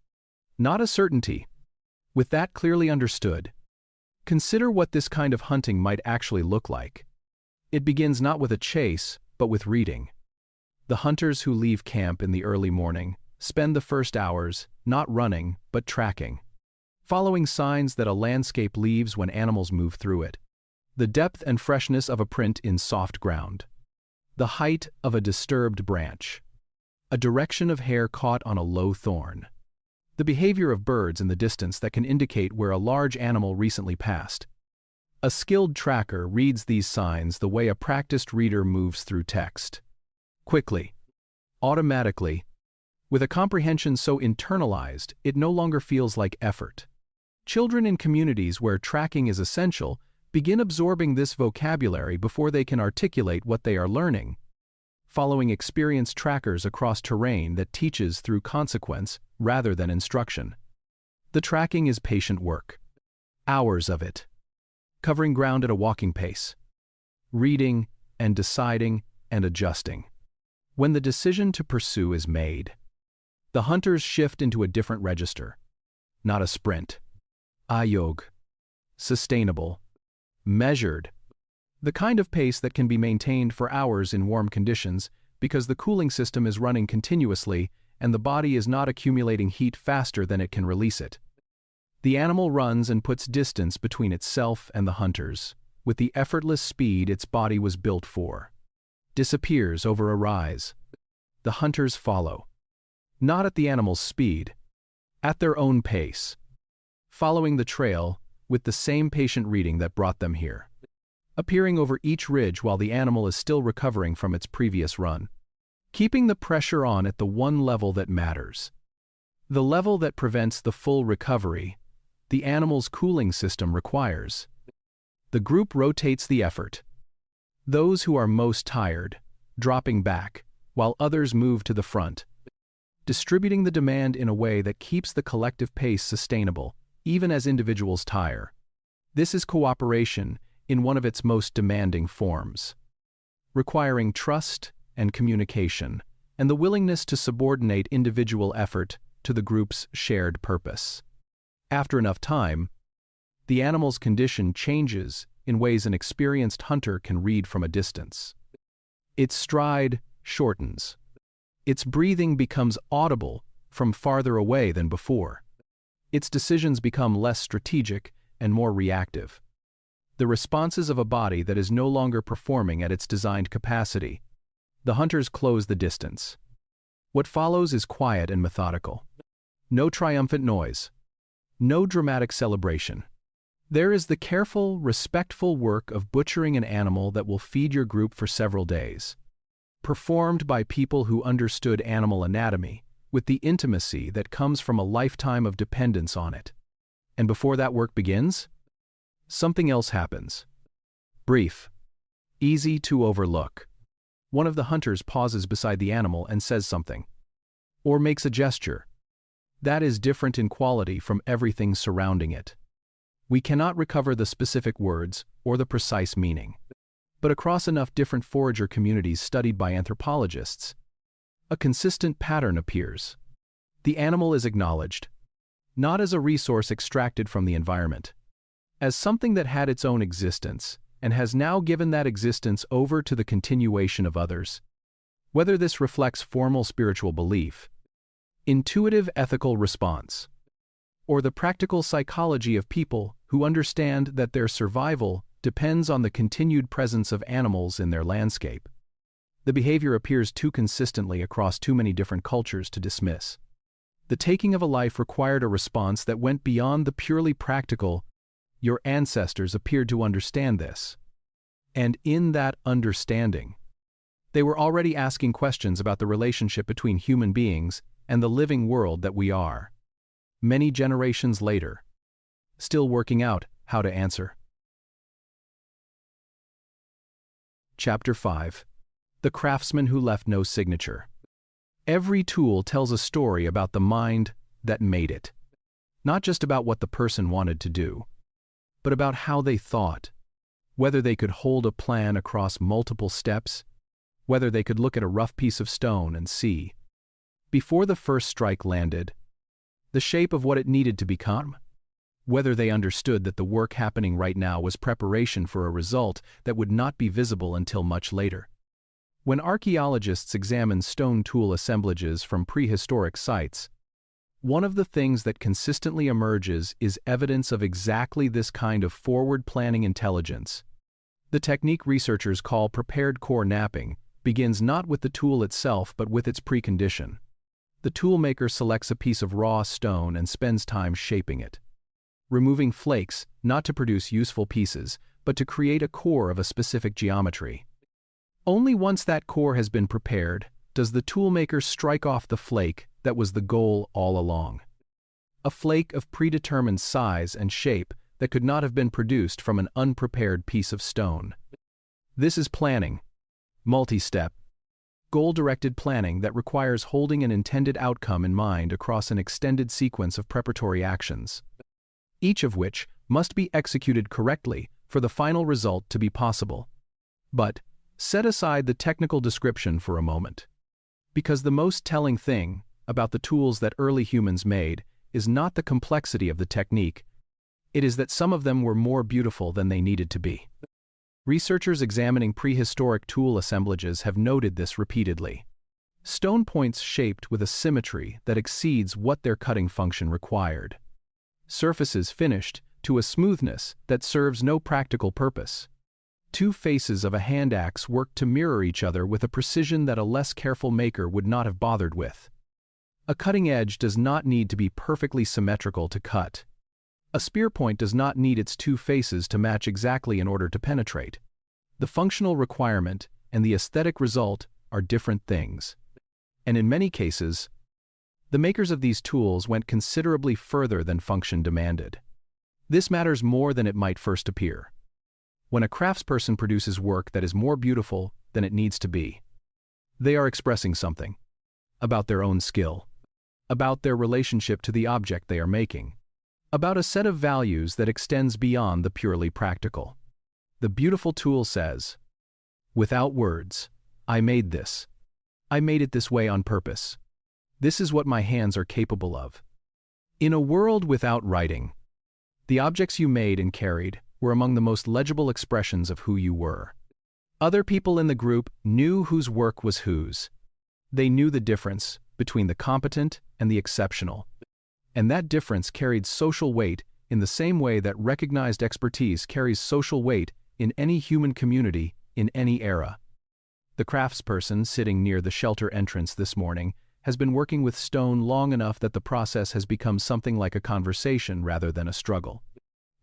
not a certainty. With that clearly understood, consider what this kind of hunting might actually look like. It begins not with a chase, but with reading. The hunters who leave camp in the early morning spend the first hours not running but tracking, following signs that a landscape leaves when animals move through it. The depth and freshness of a print in soft ground, the height of a disturbed branch, a direction of hair caught on a low thorn, the behavior of birds in the distance that can indicate where a large animal recently passed. A skilled tracker reads these signs the way a practiced reader moves through text. Quickly, automatically, with a comprehension so internalized it no longer feels like effort. Children in communities where tracking is essential begin absorbing this vocabulary before they can articulate what they are learning, following experienced trackers across terrain that teaches through consequence rather than instruction. The tracking is patient work, hours of it, covering ground at a walking pace, reading and deciding and adjusting. When the decision to pursue is made, the hunters shift into a different register, not a sprint. Ayog, sustainable, measured, the kind of pace that can be maintained for hours in warm conditions because the cooling system is running continuously and the body is not accumulating heat faster than it can release it. The animal runs and puts distance between itself and the hunters, with the effortless speed its body was built for. Disappears over a rise. The hunters follow. Not at the animal's speed, at their own pace, following the trail with the same patient reading that brought them here, appearing over each ridge while the animal is still recovering from its previous run, keeping the pressure on at the one level that matters, the level that prevents the full recovery the animal's cooling system requires. The group rotates the effort. Those who are most tired, dropping back, while others move to the front, distributing the demand in a way that keeps the collective pace sustainable, even as individuals tire. This is cooperation in one of its most demanding forms, requiring trust and communication, and the willingness to subordinate individual effort to the group's shared purpose. After enough time, the animal's condition changes in ways an experienced hunter can read from a distance. Its stride shortens. Its breathing becomes audible from farther away than before. Its decisions become less strategic and more reactive. The responses of a body that is no longer performing at its designed capacity. The hunters close the distance. What follows is quiet and methodical. No triumphant noise. No dramatic celebration. There is the careful, respectful work of butchering an animal that will feed your group for several days, performed by people who understood animal anatomy with the intimacy that comes from a lifetime of dependence on it. And before that work begins, something else happens. Brief. Easy to overlook. One of the hunters pauses beside the animal and says something, or makes a gesture. That is different in quality from everything surrounding it. We cannot recover the specific words or the precise meaning. But across enough different forager communities studied by anthropologists, a consistent pattern appears. The animal is acknowledged, not as a resource extracted from the environment, as something that had its own existence and has now given that existence over to the continuation of others. Whether this reflects formal spiritual belief, intuitive ethical response, or the practical psychology of people who understand that their survival depends on the continued presence of animals in their landscape, the behavior appears too consistently across too many different cultures to dismiss. The taking of a life required a response that went beyond the purely practical. Your ancestors appeared to understand this. And in that understanding, they were already asking questions about the relationship between human beings and the living world that we are. Many generations later, still working out how to answer. Chapter 5. The Craftsman Who Left No Signature. Every tool tells a story about the mind that made it. Not just about what the person wanted to do, but about how they thought, whether they could hold a plan across multiple steps, whether they could look at a rough piece of stone and see, before the first strike landed, the shape of what it needed to become, whether they understood that the work happening right now was preparation for a result that would not be visible until much later. When archaeologists examine stone tool assemblages from prehistoric sites, one of the things that consistently emerges is evidence of exactly this kind of forward-planning intelligence. The technique researchers call prepared core napping begins not with the tool itself but with its precondition. The toolmaker selects a piece of raw stone and spends time shaping it, removing flakes not to produce useful pieces, but to create a core of a specific geometry. Only once that core has been prepared does the toolmaker strike off the flake that was the goal all along. A flake of predetermined size and shape that could not have been produced from an unprepared piece of stone. This is planning, multi-step, goal-directed planning that requires holding an intended outcome in mind across an extended sequence of preparatory actions, each of which must be executed correctly for the final result to be possible. But set aside the technical description for a moment, because the most telling thing about the tools that early humans made is not the complexity of the technique, it is that some of them were more beautiful than they needed to be. Researchers examining prehistoric tool assemblages have noted this repeatedly. Stone points shaped with a symmetry that exceeds what their cutting function required. Surfaces finished to a smoothness that serves no practical purpose. Two faces of a hand axe worked to mirror each other with a precision that a less careful maker would not have bothered with. A cutting edge does not need to be perfectly symmetrical to cut. A spear point does not need its two faces to match exactly in order to penetrate. The functional requirement and the aesthetic result are different things. And in many cases, the makers of these tools went considerably further than function demanded. This matters more than it might first appear. When a craftsperson produces work that is more beautiful than it needs to be, they are expressing something about their own skill, about their relationship to the object they are making, about a set of values that extends beyond the purely practical. The beautiful tool says, "Without words, I made this. I made it this way on purpose. This is what my hands are capable of." In a world without writing, the objects you made and carried were among the most legible expressions of who you were. Other people in the group knew whose work was whose. They knew the difference between the competent and the exceptional. And that difference carried social weight in the same way that recognized expertise carries social weight in any human community in any era. The craftsperson sitting near the shelter entrance this morning has been working with stone long enough that the process has become something like a conversation rather than a struggle.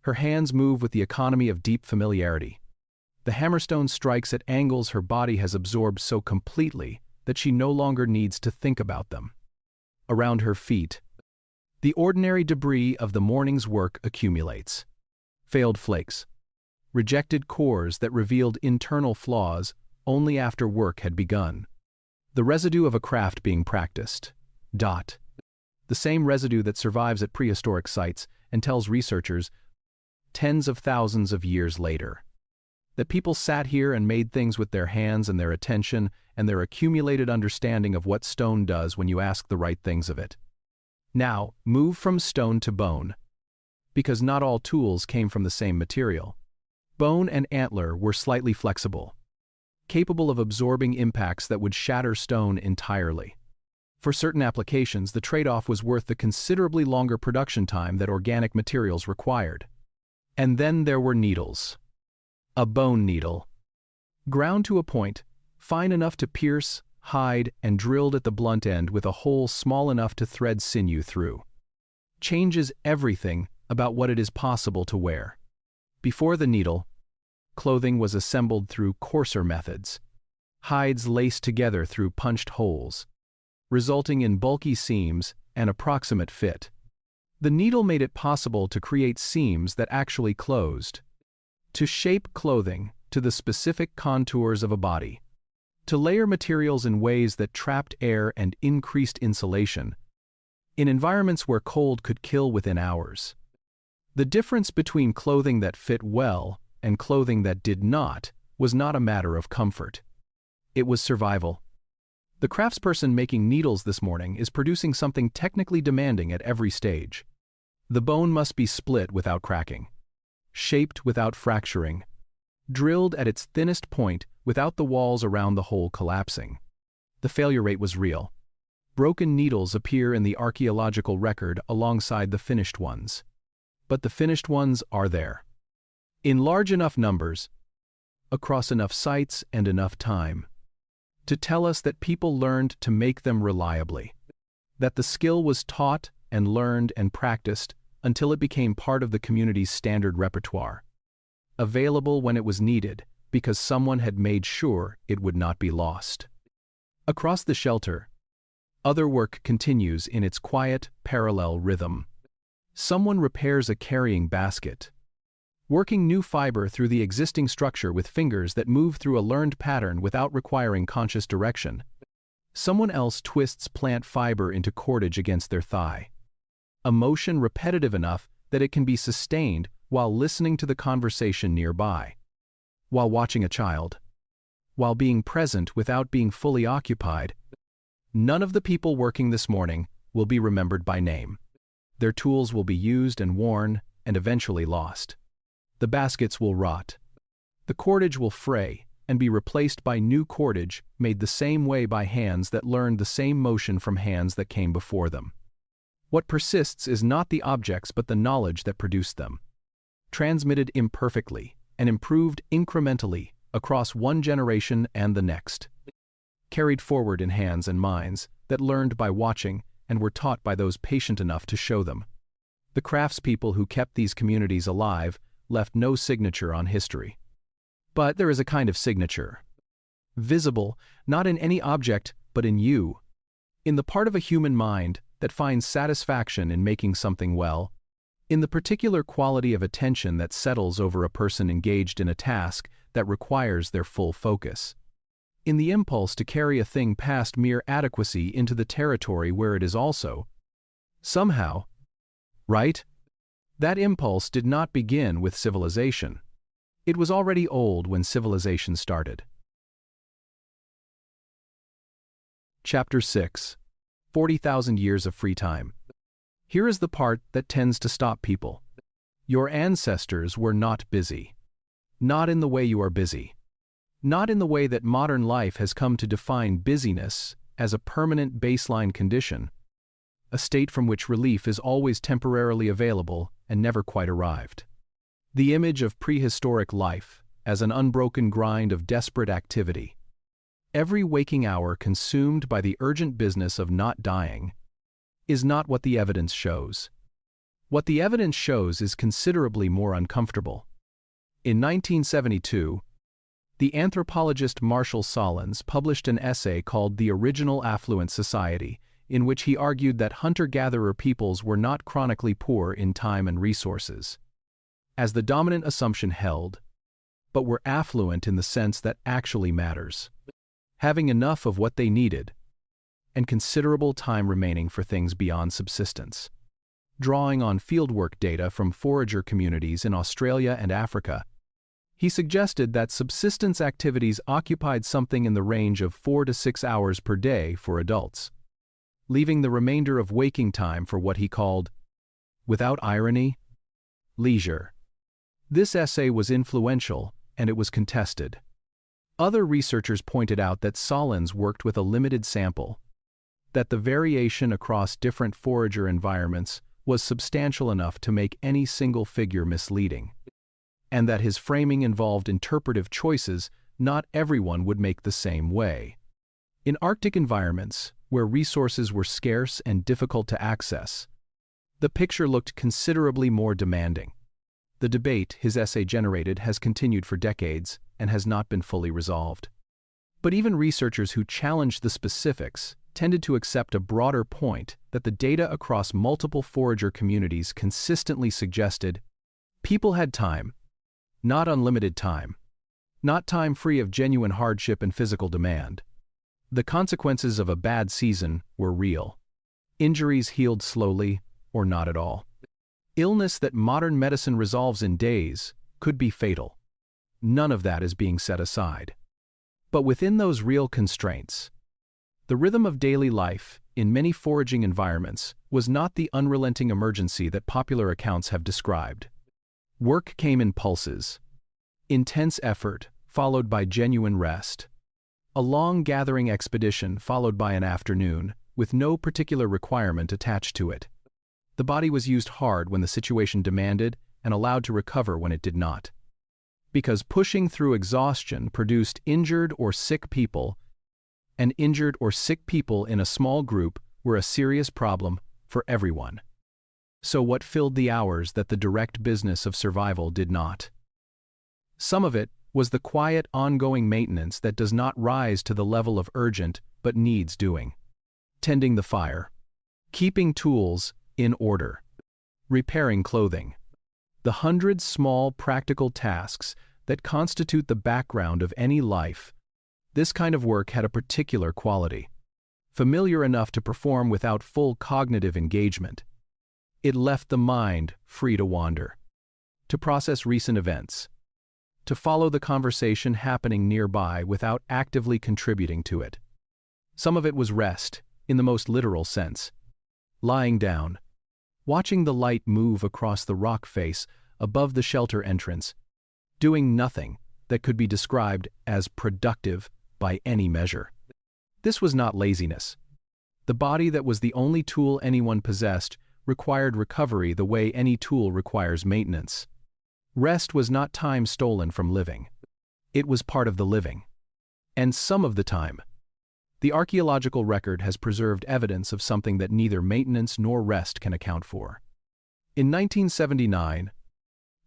Her hands move with the economy of deep familiarity. The hammerstone strikes at angles her body has absorbed so completely that she no longer needs to think about them. Around her feet, the ordinary debris of the morning's work accumulates. Failed flakes, rejected cores that revealed internal flaws only after work had begun. The residue of a craft being practiced. The same residue that survives at prehistoric sites and tells researchers tens of thousands of years later that people sat here and made things with their hands and their attention and their accumulated understanding of what stone does when you ask the right things of it. Now, move from stone to bone, because not all tools came from the same material. Bone and antler were slightly flexible, capable of absorbing impacts that would shatter stone entirely. For certain applications, the trade-off was worth the considerably longer production time that organic materials required. And then there were needles. A bone needle, ground to a point, fine enough to pierce, hide, and drilled at the blunt end with a hole small enough to thread sinew through, changes everything about what it is possible to wear. Before the needle, clothing was assembled through coarser methods, hides laced together through punched holes, resulting in bulky seams and approximate fit. The needle made it possible to create seams that actually closed, to shape clothing to the specific contours of a body, to layer materials in ways that trapped air and increased insulation, in environments where cold could kill within hours. The difference between clothing that fit well and clothing that did not was not a matter of comfort. It was survival. The craftsperson making needles this morning is producing something technically demanding at every stage. The bone must be split without cracking, shaped without fracturing, drilled at its thinnest point without the walls around the hole collapsing. The failure rate was real. Broken needles appear in the archaeological record alongside the finished ones. But the finished ones are there, in large enough numbers, across enough sites and enough time, to tell us that people learned to make them reliably, that the skill was taught and learned and practiced until it became part of the community's standard repertoire, available when it was needed because someone had made sure it would not be lost. Across the shelter, other work continues in its quiet, parallel rhythm. Someone repairs a carrying basket, working new fiber through the existing structure with fingers that move through a learned pattern without requiring conscious direction. Someone else twists plant fiber into cordage against their thigh, a motion repetitive enough that it can be sustained while listening to the conversation nearby, while watching a child, while being present without being fully occupied. None of the people working this morning will be remembered by name. Their tools will be used and worn and eventually lost. The baskets will rot. The cordage will fray and be replaced by new cordage made the same way by hands that learned the same motion from hands that came before them. What persists is not the objects but the knowledge that produced them, transmitted imperfectly and improved incrementally across one generation and the next, carried forward in hands and minds that learned by watching and were taught by those patient enough to show them. The craftspeople who kept these communities alive left no signature on history. But there is a kind of signature, visible not in any object but in you, in the part of a human mind that finds satisfaction in making something well, in the particular quality of attention that settles over a person engaged in a task that requires their full focus, in the impulse to carry a thing past mere adequacy into the territory where it is also somehow right. That impulse did not begin with civilization. It was already old when civilization started. Chapter 6. 40,000 Years of Free Time. Here is the part that tends to stop people. Your ancestors were not busy. Not in the way you are busy. Not in the way that modern life has come to define busyness as a permanent baseline condition, a state from which relief is always temporarily available and never quite arrived. The image of prehistoric life as an unbroken grind of desperate activity, every waking hour consumed by the urgent business of not dying, is not what the evidence shows. What the evidence shows is considerably more uncomfortable. In 1972, the anthropologist Marshall Solins published an essay called The Original Affluent Society, in which he argued that hunter-gatherer peoples were not chronically poor in time and resources, as the dominant assumption held, but were affluent in the sense that actually matters, having enough of what they needed, and considerable time remaining for things beyond subsistence. Drawing on fieldwork data from forager communities in Australia and Africa, he suggested that subsistence activities occupied something in the range of 4 to 6 hours per day for adults, leaving the remainder of waking time for what he called, without irony, leisure. This essay was influential, and it was contested. Other researchers pointed out that Solins worked with a limited sample, that the variation across different forager environments was substantial enough to make any single figure misleading, and that his framing involved interpretive choices not everyone would make the same way. In Arctic environments, where resources were scarce and difficult to access, the picture looked considerably more demanding. The debate his essay generated has continued for decades and has not been fully resolved. But even researchers who challenged the specifics tended to accept a broader point that the data across multiple forager communities consistently suggested people had time, not unlimited time, not time free of genuine hardship and physical demand. The consequences of a bad season were real. Injuries healed slowly or not at all. Illness that modern medicine resolves in days could be fatal. None of that is being set aside. But within those real constraints, the rhythm of daily life in many foraging environments was not the unrelenting emergency that popular accounts have described. Work came in pulses. Intense effort followed by genuine rest. A long gathering expedition followed by an afternoon, with no particular requirement attached to it. The body was used hard when the situation demanded and allowed to recover when it did not. Because pushing through exhaustion produced injured or sick people, and injured or sick people in a small group were a serious problem for everyone. So what filled the hours that the direct business of survival did not? Some of it was the quiet, ongoing maintenance that does not rise to the level of urgent but needs doing. Tending the fire, keeping tools in order, repairing clothing. The 100 small practical tasks that constitute the background of any life. This kind of work had a particular quality, familiar enough to perform without full cognitive engagement. It left the mind free to wander, to process recent events, to follow the conversation happening nearby without actively contributing to it. Some of it was rest, in the most literal sense. Lying down, watching the light move across the rock face above the shelter entrance, doing nothing that could be described as productive by any measure. This was not laziness. The body that was the only tool anyone possessed required recovery the way any tool requires maintenance. Rest was not time stolen from living. It was part of the living. And some of the time. The archaeological record has preserved evidence of something that neither maintenance nor rest can account for. In 1979,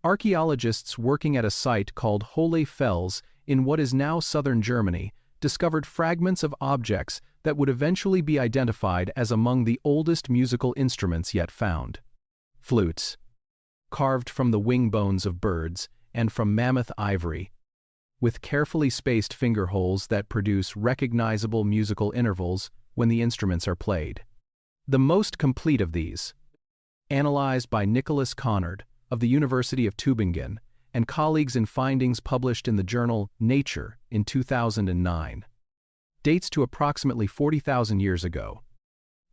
archaeologists working at a site called Hohle Fels in what is now southern Germany discovered fragments of objects that would eventually be identified as among the oldest musical instruments yet found. Flutes, carved from the wing bones of birds and from mammoth ivory, with carefully spaced finger holes that produce recognizable musical intervals when the instruments are played. The most complete of these, analyzed by Nicholas Conard of the University of Tübingen and colleagues in findings published in the journal Nature in 2009, dates to approximately 40,000 years ago.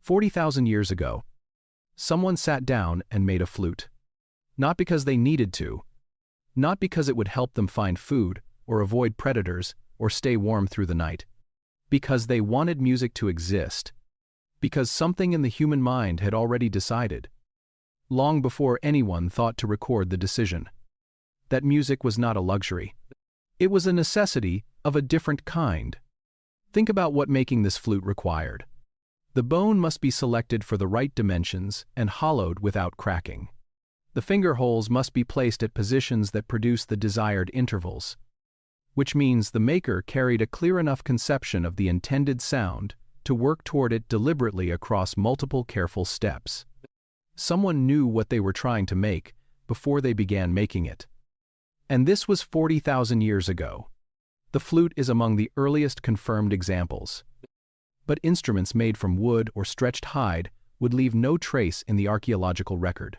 40,000 years ago, someone sat down and made a flute. Not because they needed to, not because it would help them find food or avoid predators or stay warm through the night, because they wanted music to exist, because something in the human mind had already decided, long before anyone thought to record the decision, that music was not a luxury. It was a necessity of a different kind. Think about what making this flute required. The bone must be selected for the right dimensions and hollowed without cracking. The finger holes must be placed at positions that produce the desired intervals, which means the maker carried a clear enough conception of the intended sound to work toward it deliberately across multiple careful steps. Someone knew what they were trying to make before they began making it. And this was 40,000 years ago. The flute is among the earliest confirmed examples. But instruments made from wood or stretched hide would leave no trace in the archaeological record.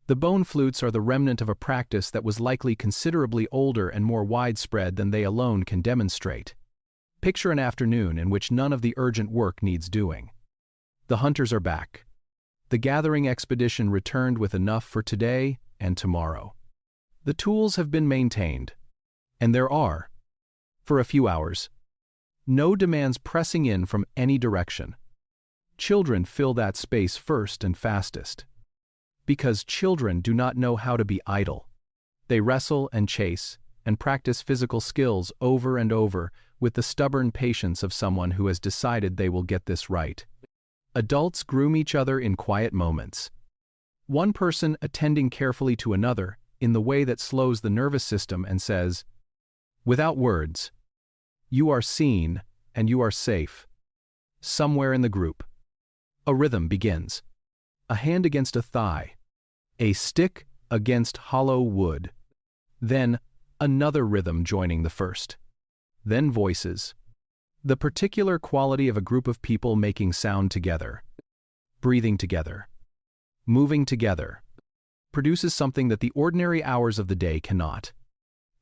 The bone flutes are the remnant of a practice that was likely considerably older and more widespread than they alone can demonstrate. Picture an afternoon in which none of the urgent work needs doing. The hunters are back. The gathering expedition returned with enough for today and tomorrow. The tools have been maintained, and there are, for a few hours, no demands pressing in from any direction. Children fill that space first and fastest. Because children do not know how to be idle. They wrestle and chase and practice physical skills over and over with the stubborn patience of someone who has decided they will get this right. Adults groom each other in quiet moments. One person attending carefully to another in the way that slows the nervous system and says, without words, you are seen and you are safe. Somewhere in the group, a rhythm begins. A hand against a thigh. A stick against hollow wood. Then another rhythm joining the first. Then voices. The particular quality of a group of people making sound together, breathing together, moving together, produces something that the ordinary hours of the day cannot.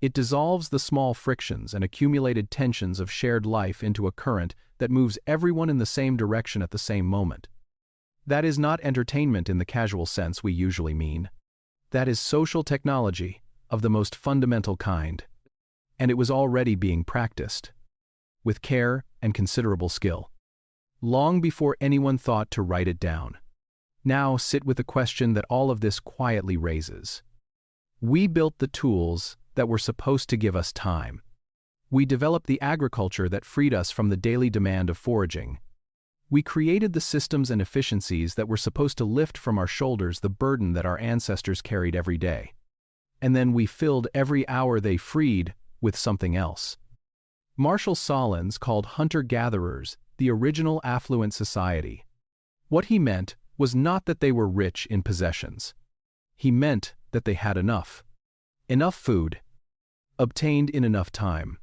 It dissolves the small frictions and accumulated tensions of shared life into a current that moves everyone in the same direction at the same moment. That is not entertainment in the casual sense we usually mean. That is social technology of the most fundamental kind. And it was already being practiced, with care and considerable skill, long before anyone thought to write it down. Now sit with the question that all of this quietly raises. We built the tools that were supposed to give us time. We developed the agriculture that freed us from the daily demand of foraging. We created the systems and efficiencies that were supposed to lift from our shoulders the burden that our ancestors carried every day. And then we filled every hour they freed with something else. Marshall Solins called hunter-gatherers the original affluent society. What he meant was not that they were rich in possessions. He meant that they had enough. Enough food, obtained in enough time,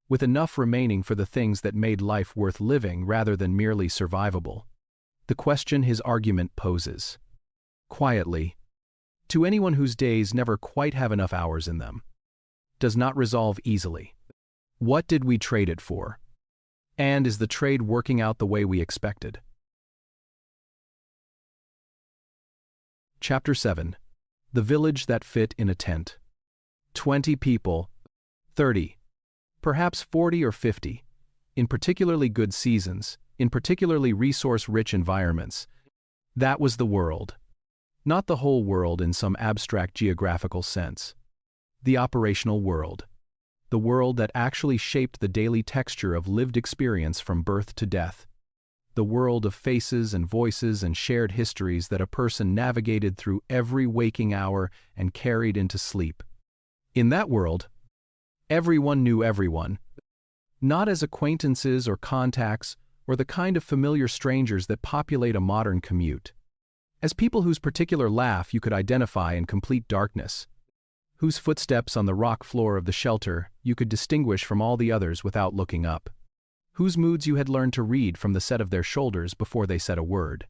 with enough remaining for the things that made life worth living rather than merely survivable. The question his argument poses, quietly, to anyone whose days never quite have enough hours in them, does not resolve easily. What did we trade it for? And is the trade working out the way we expected? Chapter 7. The Village That Fit in a Tent. 20 people, 30. Perhaps 40 or 50. In particularly good seasons, in particularly resource-rich environments. That was the world. Not the whole world in some abstract geographical sense. The operational world. The world that actually shaped the daily texture of lived experience from birth to death. The world of faces and voices and shared histories that a person navigated through every waking hour and carried into sleep. In that world, everyone knew everyone, not as acquaintances or contacts or the kind of familiar strangers that populate a modern commute, as people whose particular laugh you could identify in complete darkness, whose footsteps on the rock floor of the shelter you could distinguish from all the others without looking up, whose moods you had learned to read from the set of their shoulders before they said a word,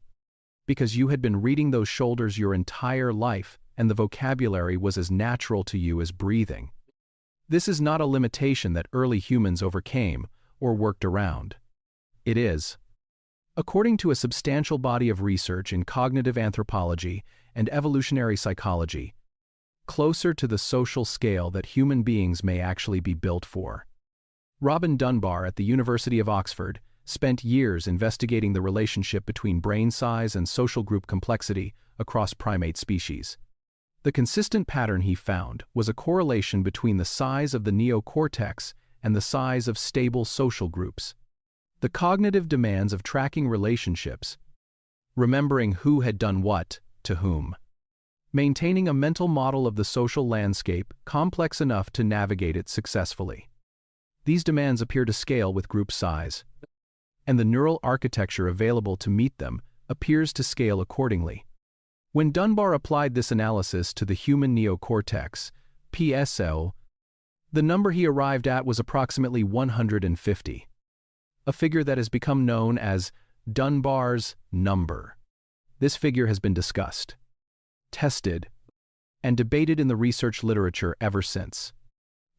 because you had been reading those shoulders your entire life and the vocabulary was as natural to you as breathing. This is not a limitation that early humans overcame or worked around. It is, according to a substantial body of research in cognitive anthropology and evolutionary psychology, closer to the social scale that human beings may actually be built for. Robin Dunbar at the University of Oxford spent years investigating the relationship between brain size and social group complexity across primate species. The consistent pattern he found was a correlation between the size of the neocortex and the size of stable social groups. The cognitive demands of tracking relationships, remembering who had done what to whom, maintaining a mental model of the social landscape complex enough to navigate it successfully. These demands appear to scale with group size, and the neural architecture available to meet them appears to scale accordingly. When Dunbar applied this analysis to the human neocortex, PSO, the number he arrived at was approximately 150, a figure that has become known as Dunbar's number. This figure has been discussed, tested, and debated in the research literature ever since.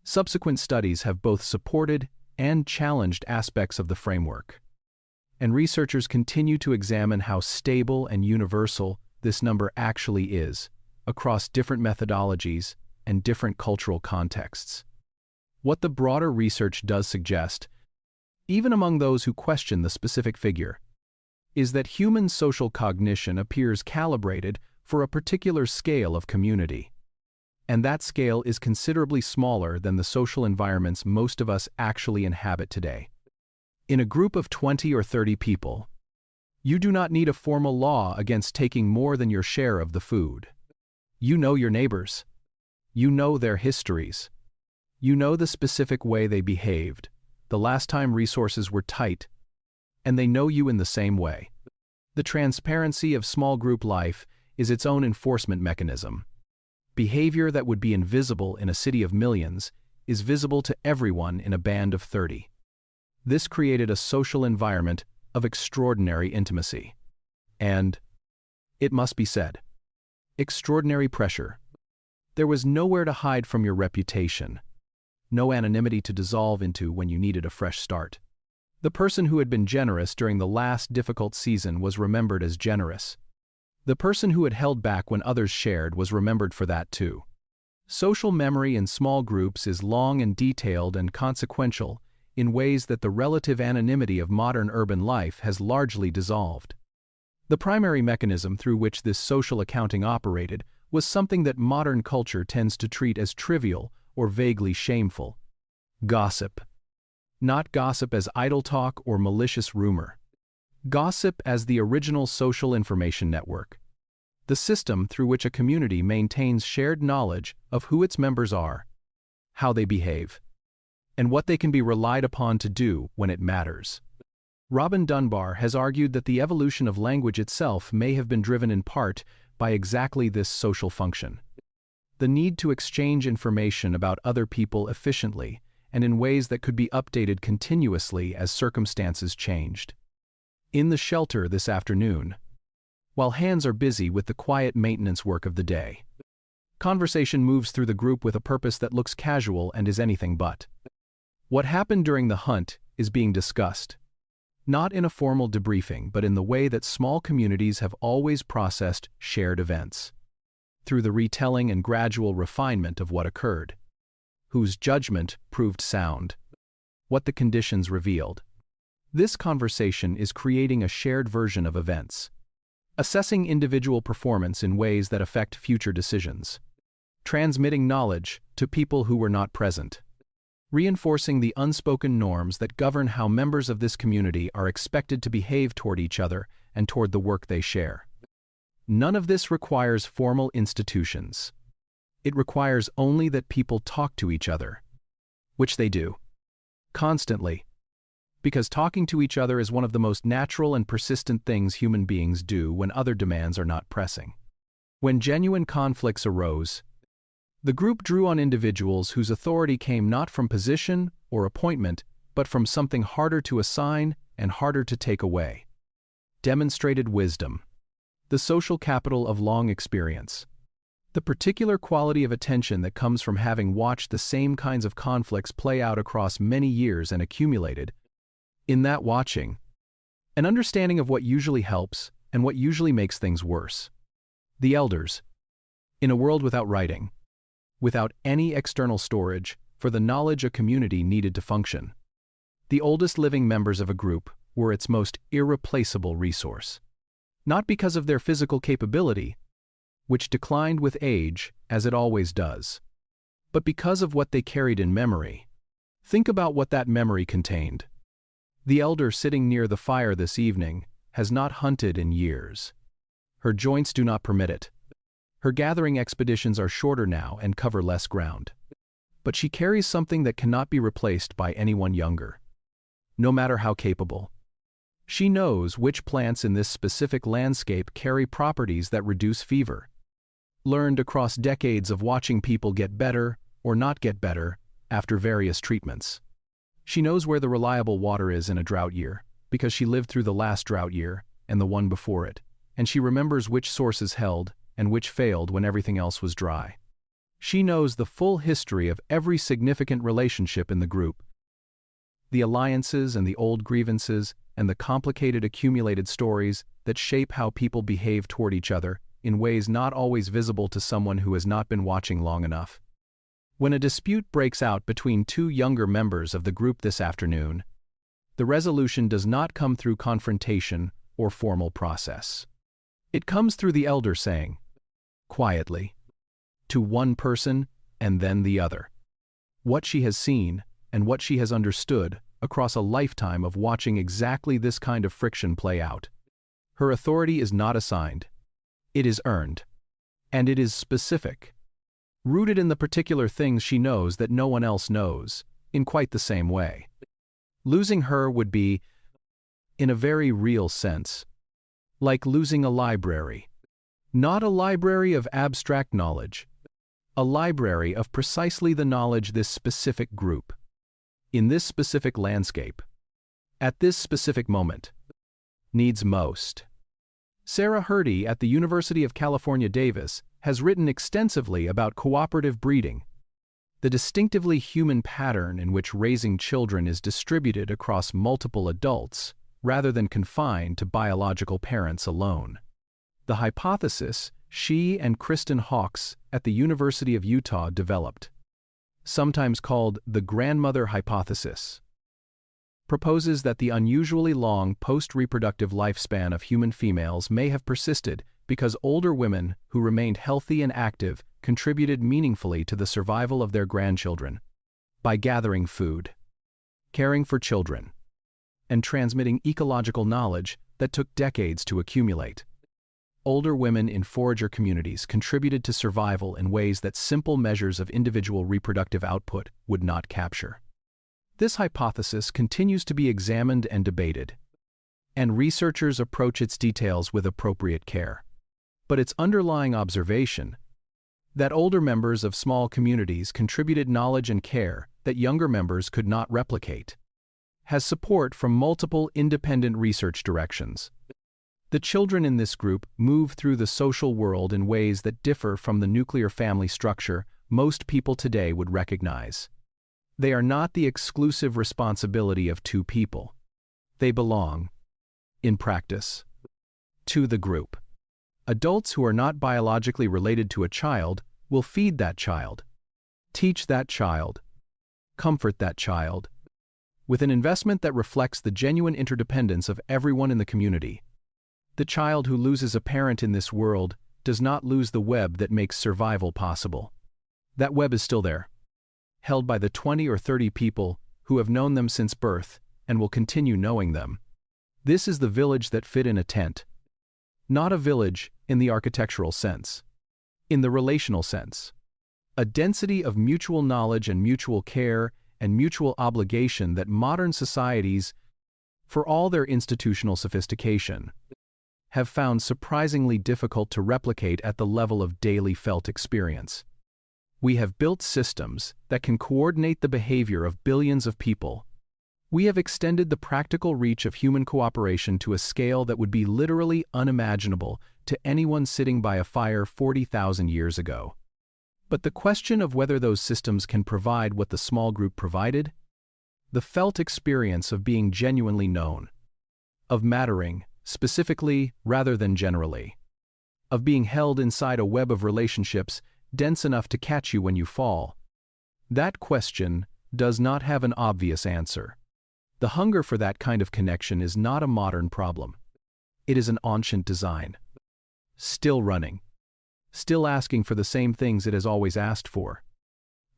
Subsequent studies have both supported and challenged aspects of the framework, and researchers continue to examine how stable and universal this number actually is, across different methodologies and different cultural contexts. What the broader research does suggest, even among those who question the specific figure, is that human social cognition appears calibrated for a particular scale of community. And that scale is considerably smaller than the social environments most of us actually inhabit today. In a group of 20 or 30 people, you do not need a formal law against taking more than your share of the food. You know your neighbors. You know their histories. You know the specific way they behaved, the last time resources were tight, and they know you in the same way. The transparency of small group life is its own enforcement mechanism. Behavior that would be invisible in a city of millions is visible to everyone in a band of 30. This created a social environment of extraordinary intimacy. And, it must be said, extraordinary pressure. There was nowhere to hide from your reputation, no anonymity to dissolve into when you needed a fresh start. The person who had been generous during the last difficult season was remembered as generous. The person who had held back when others shared was remembered for that too. Social memory in small groups is long and detailed and consequential in ways that the relative anonymity of modern urban life has largely dissolved. The primary mechanism through which this social accounting operated was something that modern culture tends to treat as trivial or vaguely shameful: gossip. Not gossip as idle talk or malicious rumor. Gossip as the original social information network, the system through which a community maintains shared knowledge of who its members are, how they behave, and what they can be relied upon to do when it matters. Robin Dunbar has argued that the evolution of language itself may have been driven in part by exactly this social function: the need to exchange information about other people efficiently and in ways that could be updated continuously as circumstances changed. In the shelter this afternoon, while hands are busy with the quiet maintenance work of the day, conversation moves through the group with a purpose that looks casual and is anything but. What happened during the hunt is being discussed, not in a formal debriefing, but in the way that small communities have always processed shared events, through the retelling and gradual refinement of what occurred. whose judgment proved sound. What the conditions revealed. This conversation is creating a shared version of events, assessing individual performance in ways that affect future decisions, transmitting knowledge to people who were not present, reinforcing the unspoken norms that govern how members of this community are expected to behave toward each other and toward the work they share. None of this requires formal institutions. It requires only that people talk to each other, which they do, constantly, because talking to each other is one of the most natural and persistent things human beings do when other demands are not pressing. When genuine conflicts arose, the group drew on individuals whose authority came not from position or appointment, but from something harder to assign and harder to take away. Demonstrated wisdom, the social capital of long experience, the particular quality of attention that comes from having watched the same kinds of conflicts play out across many years and accumulated, in that watching, an understanding of what usually helps and what usually makes things worse. The elders, in a world without writing, without any external storage for the knowledge a community needed to function, the oldest living members of a group were its most irreplaceable resource. Not because of their physical capability, which declined with age, as it always does, but because of what they carried in memory. Think about what that memory contained. The elder sitting near the fire this evening has not hunted in years. Her joints do not permit it. Her gathering expeditions are shorter now and cover less ground. But she carries something that cannot be replaced by anyone younger, no matter how capable. She knows which plants in this specific landscape carry properties that reduce fever, learned across decades of watching people get better or not get better after various treatments. She knows where the reliable water is in a drought year, because she lived through the last drought year and the one before it, and she remembers which sources held and which failed when everything else was dry. She knows the full history of every significant relationship in the group, the alliances and the old grievances and the complicated accumulated stories that shape how people behave toward each other in ways not always visible to someone who has not been watching long enough. When a dispute breaks out between two younger members of the group this afternoon, the resolution does not come through confrontation or formal process. It comes through the elder saying, quietly, to one person and then the other, what she has seen and what she has understood across a lifetime of watching exactly this kind of friction play out. Her authority is not assigned. It is earned. And it is specific, rooted in the particular things she knows that no one else knows, in quite the same way. Losing her would be, in a very real sense, like losing a library. Not a library of abstract knowledge, a library of precisely the knowledge this specific group, in this specific landscape, at this specific moment, needs most. Sarah Hrdy at the University of California, Davis has written extensively about cooperative breeding, the distinctively human pattern in which raising children is distributed across multiple adults rather than confined to biological parents alone. The hypothesis she and Kristen Hawkes at the University of Utah developed, sometimes called the grandmother hypothesis, proposes that the unusually long post-reproductive lifespan of human females may have persisted because older women who remained healthy and active contributed meaningfully to the survival of their grandchildren by gathering food, caring for children, and transmitting ecological knowledge that took decades to accumulate. Older women in forager communities contributed to survival in ways that simple measures of individual reproductive output would not capture. This hypothesis continues to be examined and debated, and researchers approach its details with appropriate care. But its underlying observation, that older members of small communities contributed knowledge and care that younger members could not replicate, has support from multiple independent research directions. The children in this group move through the social world in ways that differ from the nuclear family structure most people today would recognize. They are not the exclusive responsibility of two people. They belong, in practice, to the group. Adults who are not biologically related to a child will feed that child, Teach that child. Comfort that child. With an investment that reflects the genuine interdependence of everyone in the community. The child who loses a parent in this world does not lose the web that makes survival possible. That web is still there, held by the 20 or 30 people who have known them since birth and will continue knowing them. This is the village that fit in a tent. Not a village in the architectural sense. In the relational sense. A density of mutual knowledge and mutual care and mutual obligation that modern societies, for all their institutional sophistication, have found surprisingly difficult to replicate at the level of daily felt experience. We have built systems that can coordinate the behavior of billions of people. We have extended the practical reach of human cooperation to a scale that would be literally unimaginable to anyone sitting by a fire 40,000 years ago. But the question of whether those systems can provide what the small group provided, the felt experience of being genuinely known, of mattering, specifically rather than generally, of being held inside a web of relationships dense enough to catch you when you fall, that question does not have an obvious answer. The hunger for that kind of connection is not a modern problem. It is an ancient design. Still running. Still asking for the same things it has always asked for.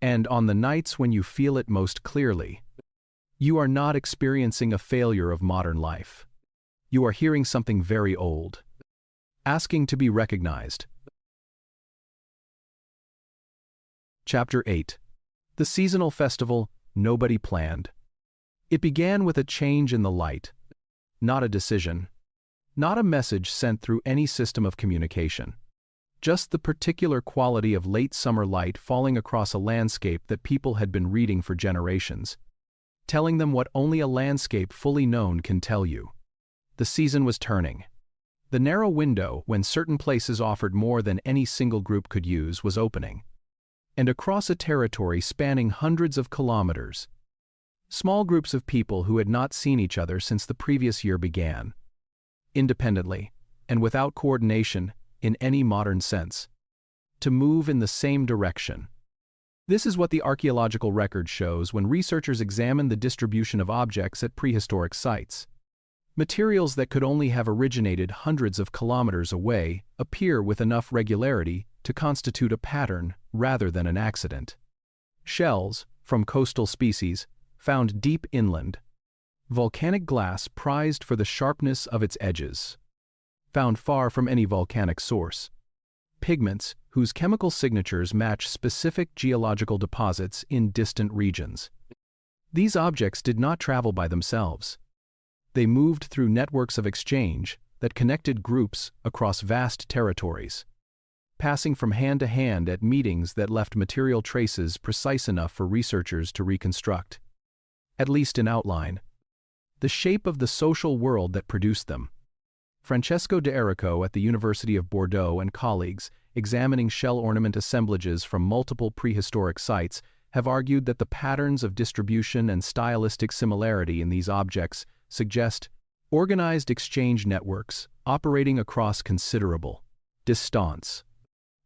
And on the nights when you feel it most clearly, you are not experiencing a failure of modern life. You are hearing something very old, asking to be recognized. Chapter 8. The seasonal festival nobody planned. It began with a change in the light, not a decision, not a message sent through any system of communication. Just the particular quality of late summer light falling across a landscape that people had been reading for generations, telling them what only a landscape fully known can tell you. The season was turning. The narrow window when certain places offered more than any single group could use was opening. And across a territory spanning hundreds of kilometers, small groups of people who had not seen each other since the previous year began, independently and without coordination in any modern sense, to move in the same direction. This is what the archaeological record shows when researchers examine the distribution of objects at prehistoric sites. Materials that could only have originated hundreds of kilometers away appear with enough regularity to constitute a pattern rather than an accident. Shells, from coastal species, found deep inland. Volcanic glass prized for the sharpness of its edges. Found far from any volcanic source. Pigments whose chemical signatures match specific geological deposits in distant regions. These objects did not travel by themselves. They moved through networks of exchange that connected groups across vast territories, passing from hand to hand at meetings that left material traces precise enough for researchers to reconstruct, at least in outline, the shape of the social world that produced them. Francesco de Errico at the University of Bordeaux and colleagues, examining shell ornament assemblages from multiple prehistoric sites, have argued that the patterns of distribution and stylistic similarity in these objects suggest organized exchange networks operating across considerable distance.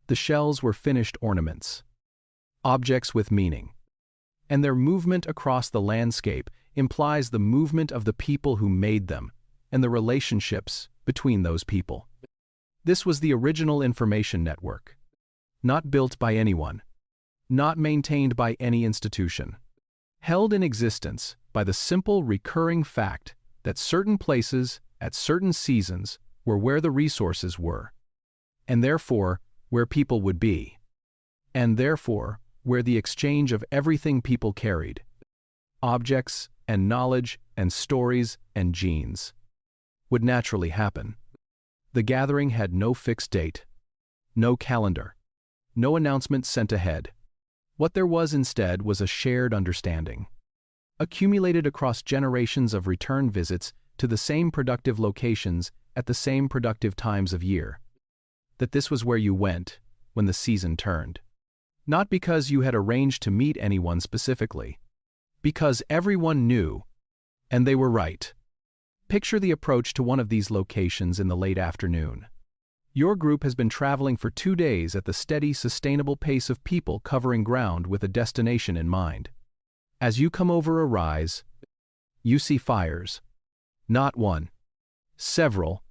The shells were finished ornaments, objects with meaning, and their movement across the landscape implies the movement of the people who made them and the relationships between those people. This was the original information network, not built by anyone, not maintained by any institution, held in existence by the simple recurring fact that certain places at certain seasons were where the resources were, and therefore where people would be, and therefore where the exchange of everything people carried, objects and knowledge and stories and genes, would naturally happen. The gathering had no fixed date, no calendar, no announcement sent ahead. What there was instead was a shared understanding, accumulated across generations of return visits to the same productive locations at the same productive times of year, that this was where you went when the season turned. Not because you had arranged to meet anyone specifically, because everyone knew, and they were right. Picture the approach to one of these locations in the late afternoon. Your group has been traveling for 2 days at the steady, sustainable pace of people covering ground with a destination in mind. As you come over a rise, you see fires. Not one, several,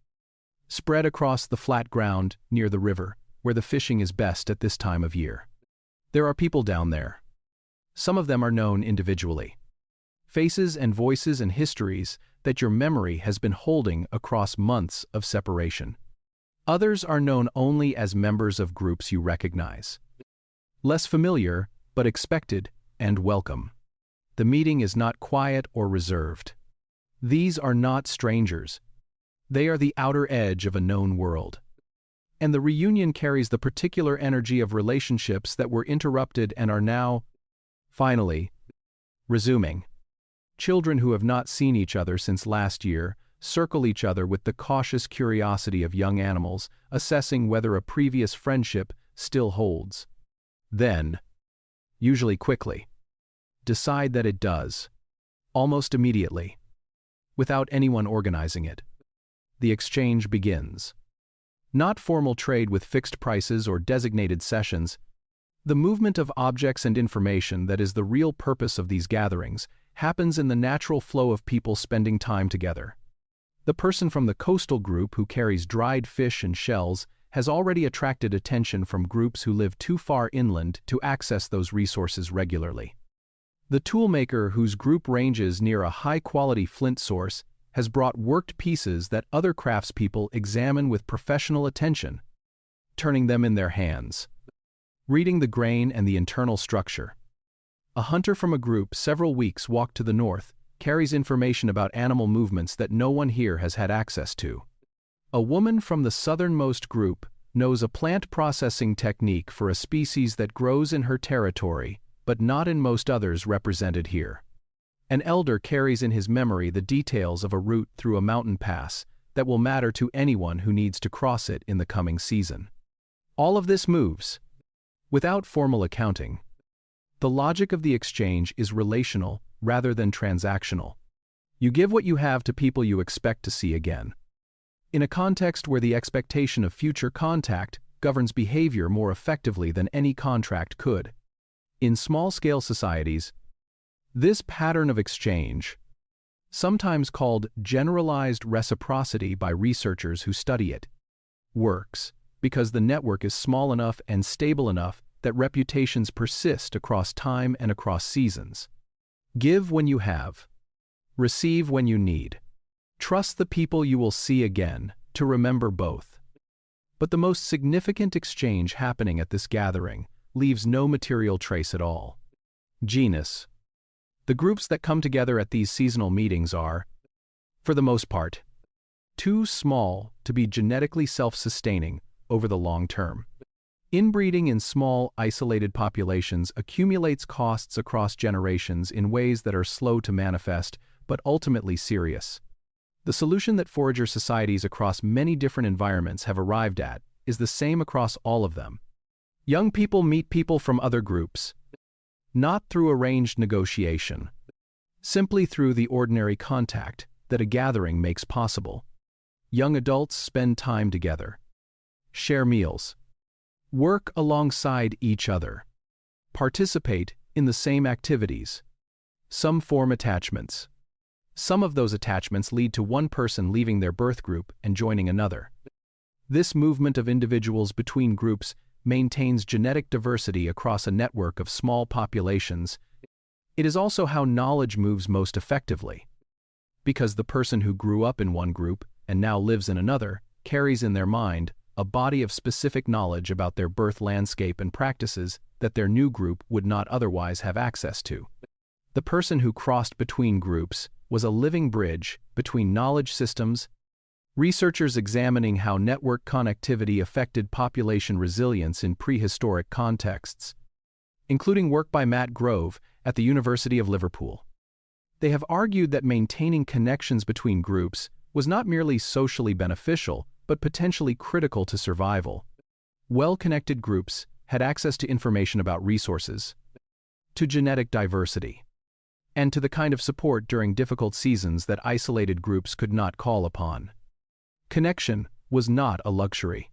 spread across the flat ground near the river, where the fishing is best at this time of year. There are people down there. Some of them are known individually. Faces and voices and histories that your memory has been holding across months of separation. Others are known only as members of groups you recognize. Less familiar, but expected and welcome. The meeting is not quiet or reserved. These are not strangers. They are the outer edge of a known world. And the reunion carries the particular energy of relationships that were interrupted and are now, finally, resuming. Children who have not seen each other since last year circle each other with the cautious curiosity of young animals, assessing whether a previous friendship still holds. Then, usually quickly, decide that it does, almost immediately, without anyone organizing it. The exchange begins. Not formal trade with fixed prices or designated sessions. The movement of objects and information that is the real purpose of these gatherings happens in the natural flow of people spending time together. The person from the coastal group who carries dried fish and shells has already attracted attention from groups who live too far inland to access those resources regularly. The toolmaker whose group ranges near a high-quality flint source has brought worked pieces that other craftspeople examine with professional attention, turning them in their hands, reading the grain and the internal structure. A hunter from a group several weeks walked to the north carries information about animal movements that no one here has had access to. A woman from the southernmost group knows a plant processing technique for a species that grows in her territory, but not in most others represented here. An elder carries in his memory the details of a route through a mountain pass that will matter to anyone who needs to cross it in the coming season. All of this moves without formal accounting. The logic of the exchange is relational rather than transactional. You give what you have to people you expect to see again. In a context where the expectation of future contact governs behavior more effectively than any contract could. In small-scale societies, this pattern of exchange, sometimes called generalized reciprocity by researchers who study it, works because the network is small enough and stable enough that reputations persist across time and across seasons. Give when you have. Receive when you need. Trust the people you will see again to remember both. But the most significant exchange happening at this gathering leaves no material trace at all. Genus. The groups that come together at these seasonal meetings are, for the most part, too small to be genetically self-sustaining over the long term. Inbreeding in small, isolated populations accumulates costs across generations in ways that are slow to manifest, but ultimately serious. The solution that forager societies across many different environments have arrived at is the same across all of them. Young people meet people from other groups, not through arranged negotiation, simply through the ordinary contact that a gathering makes possible. Young adults spend time together, share meals, work alongside each other, participate in the same activities. Some form attachments. Some of those attachments lead to one person leaving their birth group and joining another. This movement of individuals between groups maintains genetic diversity across a network of small populations. It is also how knowledge moves most effectively, because the person who grew up in one group and now lives in another carries in their mind a body of specific knowledge about their birth landscape and practices that their new group would not otherwise have access to. The person who crossed between groups was a living bridge between knowledge systems. Researchers examining how network connectivity affected population resilience in prehistoric contexts, including work by Matt Grove at the University of Liverpool. They have argued that maintaining connections between groups was not merely socially beneficial, but potentially critical to survival. Well-connected groups had access to information about resources, to genetic diversity, and to the kind of support during difficult seasons that isolated groups could not call upon. Connection was not a luxury.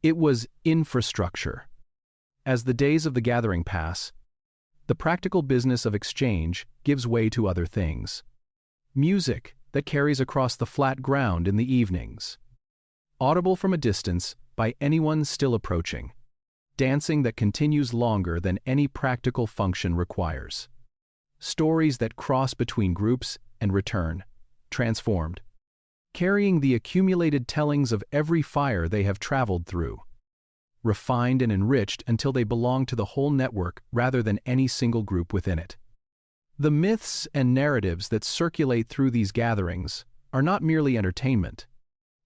It was infrastructure. As the days of the gathering pass, the practical business of exchange gives way to other things. Music that carries across the flat ground in the evenings, audible from a distance by anyone still approaching. Dancing that continues longer than any practical function requires. Stories that cross between groups and return, transformed, carrying the accumulated tellings of every fire they have traveled through, refined and enriched until they belong to the whole network rather than any single group within it. The myths and narratives that circulate through these gatherings are not merely entertainment.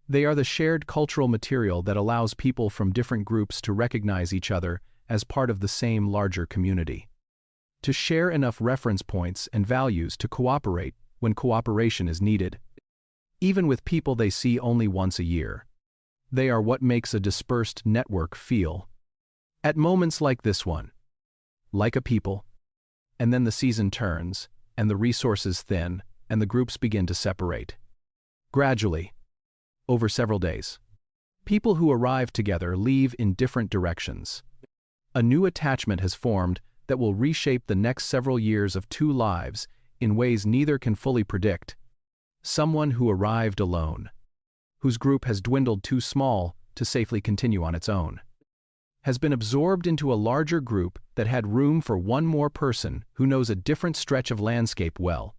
They are the shared cultural material that allows people from different groups to recognize each other as part of the same larger community. To share enough reference points and values to cooperate when cooperation is needed. Even with people they see only once a year. They are what makes a dispersed network feel. At moments like this one, like a people, and then the season turns, and the resources thin, and the groups begin to separate. Gradually, over several days, people who arrive together leave in different directions. A new attachment has formed that will reshape the next several years of two lives in ways neither can fully predict. Someone who arrived alone, whose group has dwindled too small to safely continue on its own, has been absorbed into a larger group that had room for one more person who knows a different stretch of landscape well.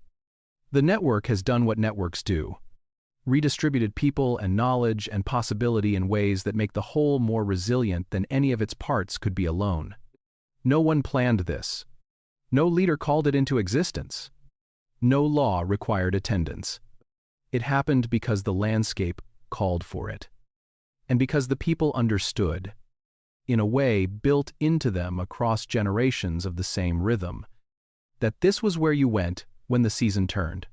The network has done what networks do, redistributed people and knowledge and possibility in ways that make the whole more resilient than any of its parts could be alone. No one planned this. No leader called it into existence. No law required attendance. It happened because the landscape called for it. And because the people understood, in a way built into them across generations of the same rhythm, that this was where you went when the season turned.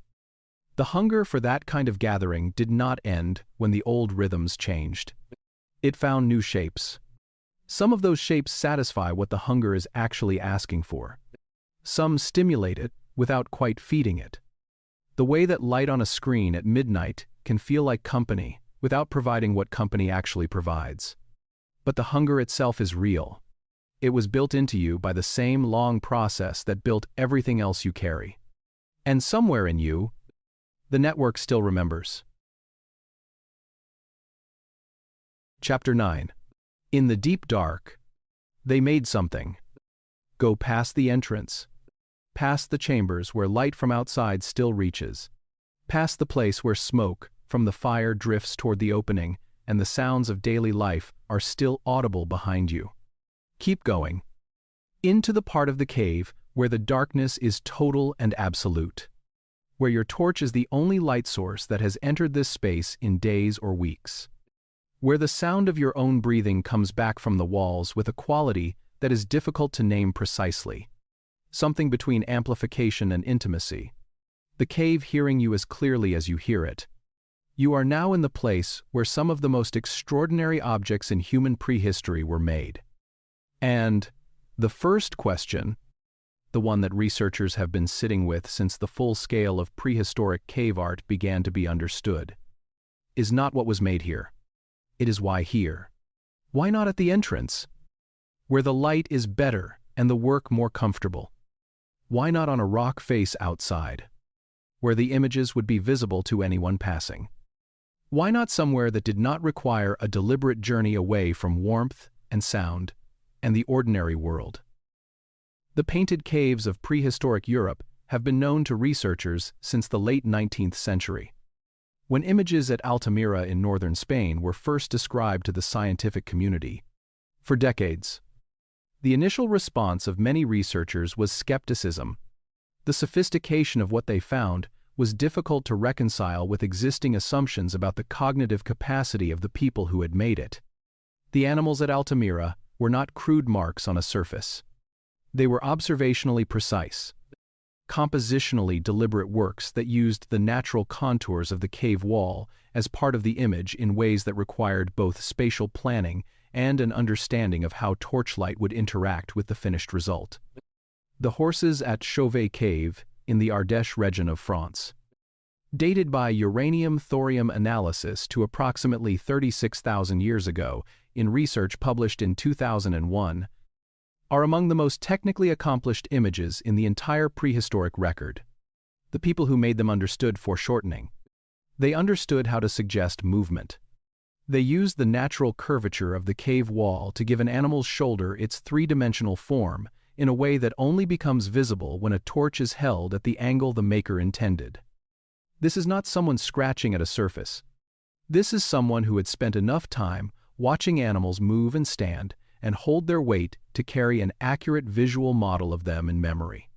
The hunger for that kind of gathering did not end when the old rhythms changed. It found new shapes. Some of those shapes satisfy what the hunger is actually asking for. Some stimulate it without quite feeding it. The way that light on a screen at midnight can feel like company without providing what company actually provides. But the hunger itself is real. It was built into you by the same long process that built everything else you carry. And somewhere in you, the network still remembers. Chapter 9. In the deep dark, they made something. Go past the entrance, past the chambers where light from outside still reaches, past the place where smoke from the fire drifts toward the opening and the sounds of daily life are still audible behind you. Keep going. Into the part of the cave where the darkness is total and absolute, where your torch is the only light source that has entered this space in days or weeks, where the sound of your own breathing comes back from the walls with a quality that is difficult to name precisely, something between amplification and intimacy, the cave hearing you as clearly as you hear it. You are now in the place where some of the most extraordinary objects in human prehistory were made. And the first question, the one that researchers have been sitting with since the full scale of prehistoric cave art began to be understood, is not what was made here. It is why here. Why not at the entrance, where the light is better and the work more comfortable? Why not on a rock face outside, where the images would be visible to anyone passing? Why not somewhere that did not require a deliberate journey away from warmth and sound and the ordinary world? The painted caves of prehistoric Europe have been known to researchers since the late 19th century, when images at Altamira in northern Spain were first described to the scientific community. For decades, the initial response of many researchers was skepticism. The sophistication of what they found was difficult to reconcile with existing assumptions about the cognitive capacity of the people who had made it. The animals at Altamira were not crude marks on a surface. They were observationally precise, compositionally deliberate works that used the natural contours of the cave wall as part of the image in ways that required both spatial planning and an understanding of how torchlight would interact with the finished result. The horses at Chauvet Cave in the Ardèche region of France. dated by uranium-thorium analysis to approximately 36,000 years ago in research published in 2001, are among the most technically accomplished images in the entire prehistoric record. The people who made them understood foreshortening. They understood how to suggest movement. They used the natural curvature of the cave wall to give an animal's shoulder its three-dimensional form in a way that only becomes visible when a torch is held at the angle the maker intended. This is not someone scratching at a surface. This is someone who had spent enough time watching animals move and stand and hold their weight to carry an accurate visual model of them in memory,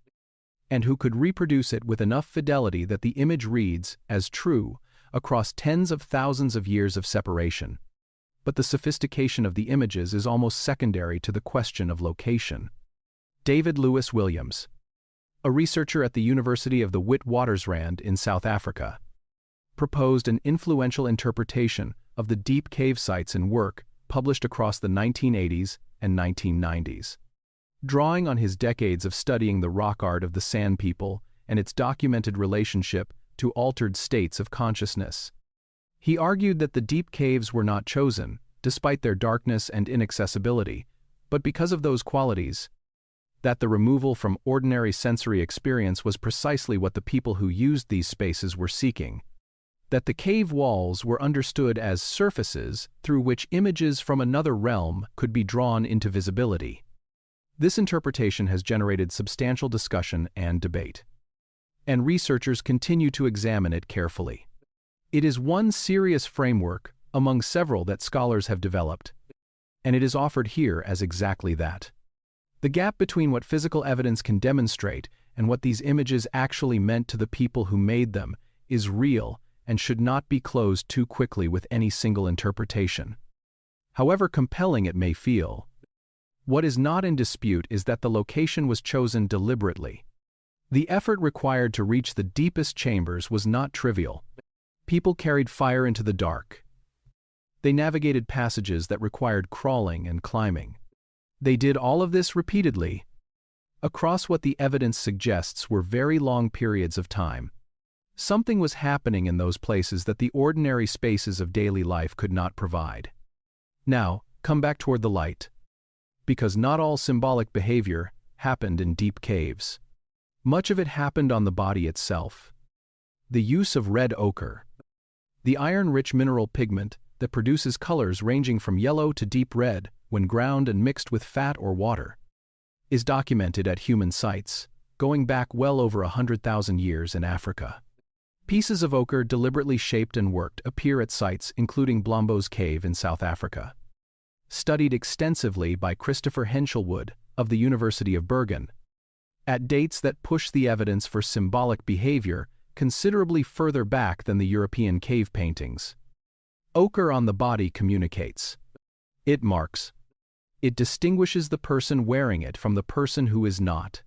and who could reproduce it with enough fidelity that the image reads as true across tens of thousands of years of separation. But the sophistication of the images is almost secondary to the question of location. David Lewis Williams, a researcher at the University of the Witwatersrand in South Africa, proposed an influential interpretation of the deep cave sites in work published across the 1980s and 1990s. Drawing on his decades of studying the rock art of the Sand People and its documented relationship to altered states of consciousness, he argued that the deep caves were not chosen, despite their darkness and inaccessibility, but because of those qualities, that the removal from ordinary sensory experience was precisely what the people who used these spaces were seeking, that the cave walls were understood as surfaces through which images from another realm could be drawn into visibility. This interpretation has generated substantial discussion and debate, and researchers continue to examine it carefully. It is one serious framework among several that scholars have developed, and it is offered here as exactly that. The gap between what physical evidence can demonstrate and what these images actually meant to the people who made them is real and should not be closed too quickly with any single interpretation. However compelling it may feel, what is not in dispute is that the location was chosen deliberately. The effort required to reach the deepest chambers was not trivial. People carried fire into the dark. They navigated passages that required crawling and climbing. They did all of this repeatedly, across what the evidence suggests were very long periods of time. Something was happening in those places that the ordinary spaces of daily life could not provide. Now, come back toward the light. Because not all symbolic behavior happened in deep caves. Much of it happened on the body itself. The use of red ochre, the iron-rich mineral pigment that produces colors ranging from yellow to deep red when ground and mixed with fat or water, is documented at human sites, going back well over 100,000 years in Africa. Pieces of ochre deliberately shaped and worked appear at sites including Blombo's Cave in South Africa. Studied extensively by Christopher Henshelwood of the University of Bergen, at dates that push the evidence for symbolic behavior considerably further back than the European cave paintings. Ochre on the body communicates. It marks. It distinguishes the person wearing it from the person who is not,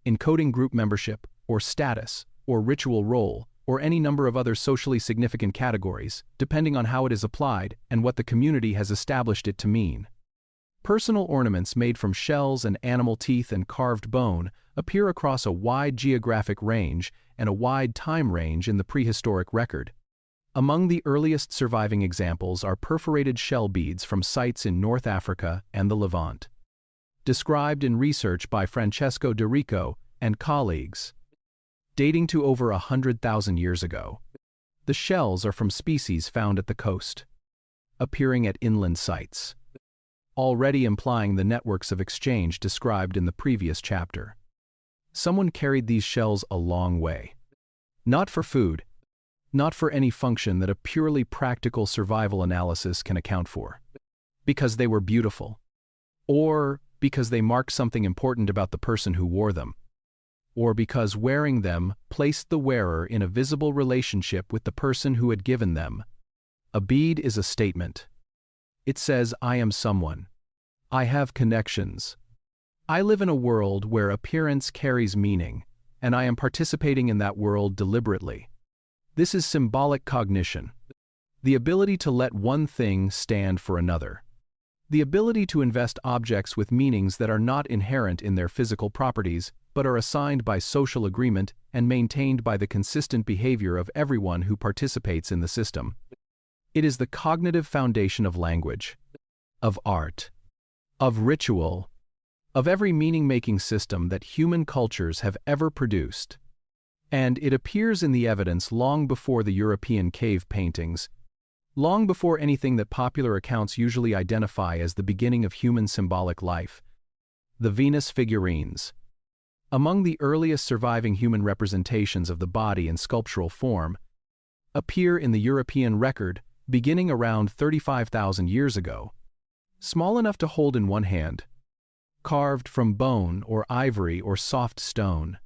encoding group membership, or status, or ritual role, or any number of other socially significant categories, depending on how it is applied and what the community has established it to mean. Personal ornaments made from shells and animal teeth and carved bone appear across a wide geographic range and a wide time range in the prehistoric record. Among the earliest surviving examples are perforated shell beads from sites in North Africa and the Levant, described in research by Francesco De Rico and colleagues, dating to over 100,000 years ago. The shells are from species found at the coast, appearing at inland sites, already implying the networks of exchange described in the previous chapter. Someone carried these shells a long way. Not for food, not for any function that a purely practical survival analysis can account for. Because they were beautiful. Or because they marked something important about the person who wore them. Or because wearing them placed the wearer in a visible relationship with the person who had given them. A bead is a statement. It says, I am someone. I have connections. I live in a world where appearance carries meaning, and I am participating in that world deliberately. This is symbolic cognition. The ability to let one thing stand for another. The ability to invest objects with meanings that are not inherent in their physical properties, but are assigned by social agreement and maintained by the consistent behavior of everyone who participates in the system. It is the cognitive foundation of language, of art, of ritual, of every meaning-making system that human cultures have ever produced. And it appears in the evidence long before the European cave paintings, long before anything that popular accounts usually identify as the beginning of human symbolic life, the Venus figurines. Among the earliest surviving human representations of the body in sculptural form, appear in the European record beginning around 35,000 years ago, small enough to hold in one hand, carved from bone or ivory or soft stone.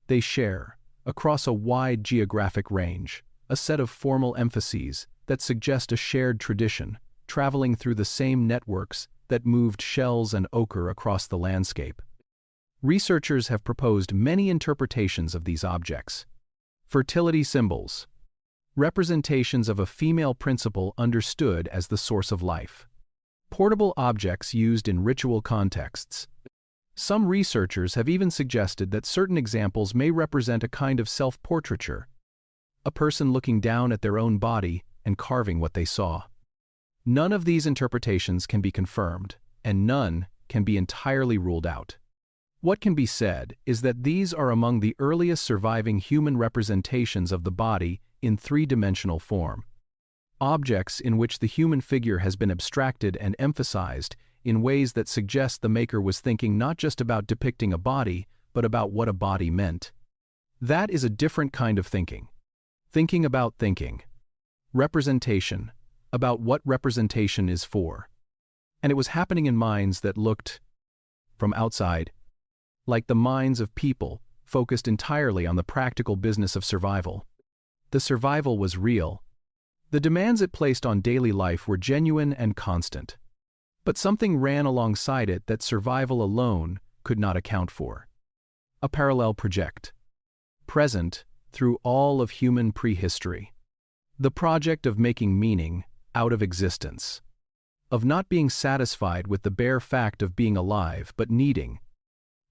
They share, across a wide geographic range, a set of formal emphases that suggest a shared tradition, traveling through the same networks that moved shells and ochre across the landscape. Researchers have proposed many interpretations of these objects. Fertility symbols, representations of a female principle understood as the source of life. Portable objects used in ritual contexts. Some researchers have even suggested that certain examples may represent a kind of self-portraiture, a person looking down at their own body and carving what they saw. None of these interpretations can be confirmed, and none can be entirely ruled out. What can be said is that these are among the earliest surviving human representations of the body in three-dimensional form. Objects in which the human figure has been abstracted and emphasized in ways that suggest the maker was thinking not just about depicting a body, but about what a body meant. That is a different kind of thinking. Thinking about thinking. Representation, about what representation is for. And it was happening in minds that looked, from outside, like the minds of people focused entirely on the practical business of survival. The survival was real. The demands it placed on daily life were genuine and constant. But something ran alongside it that survival alone could not account for. A parallel project. Present through all of human prehistory. The project of making meaning out of existence. Of not being satisfied with the bare fact of being alive, but needing,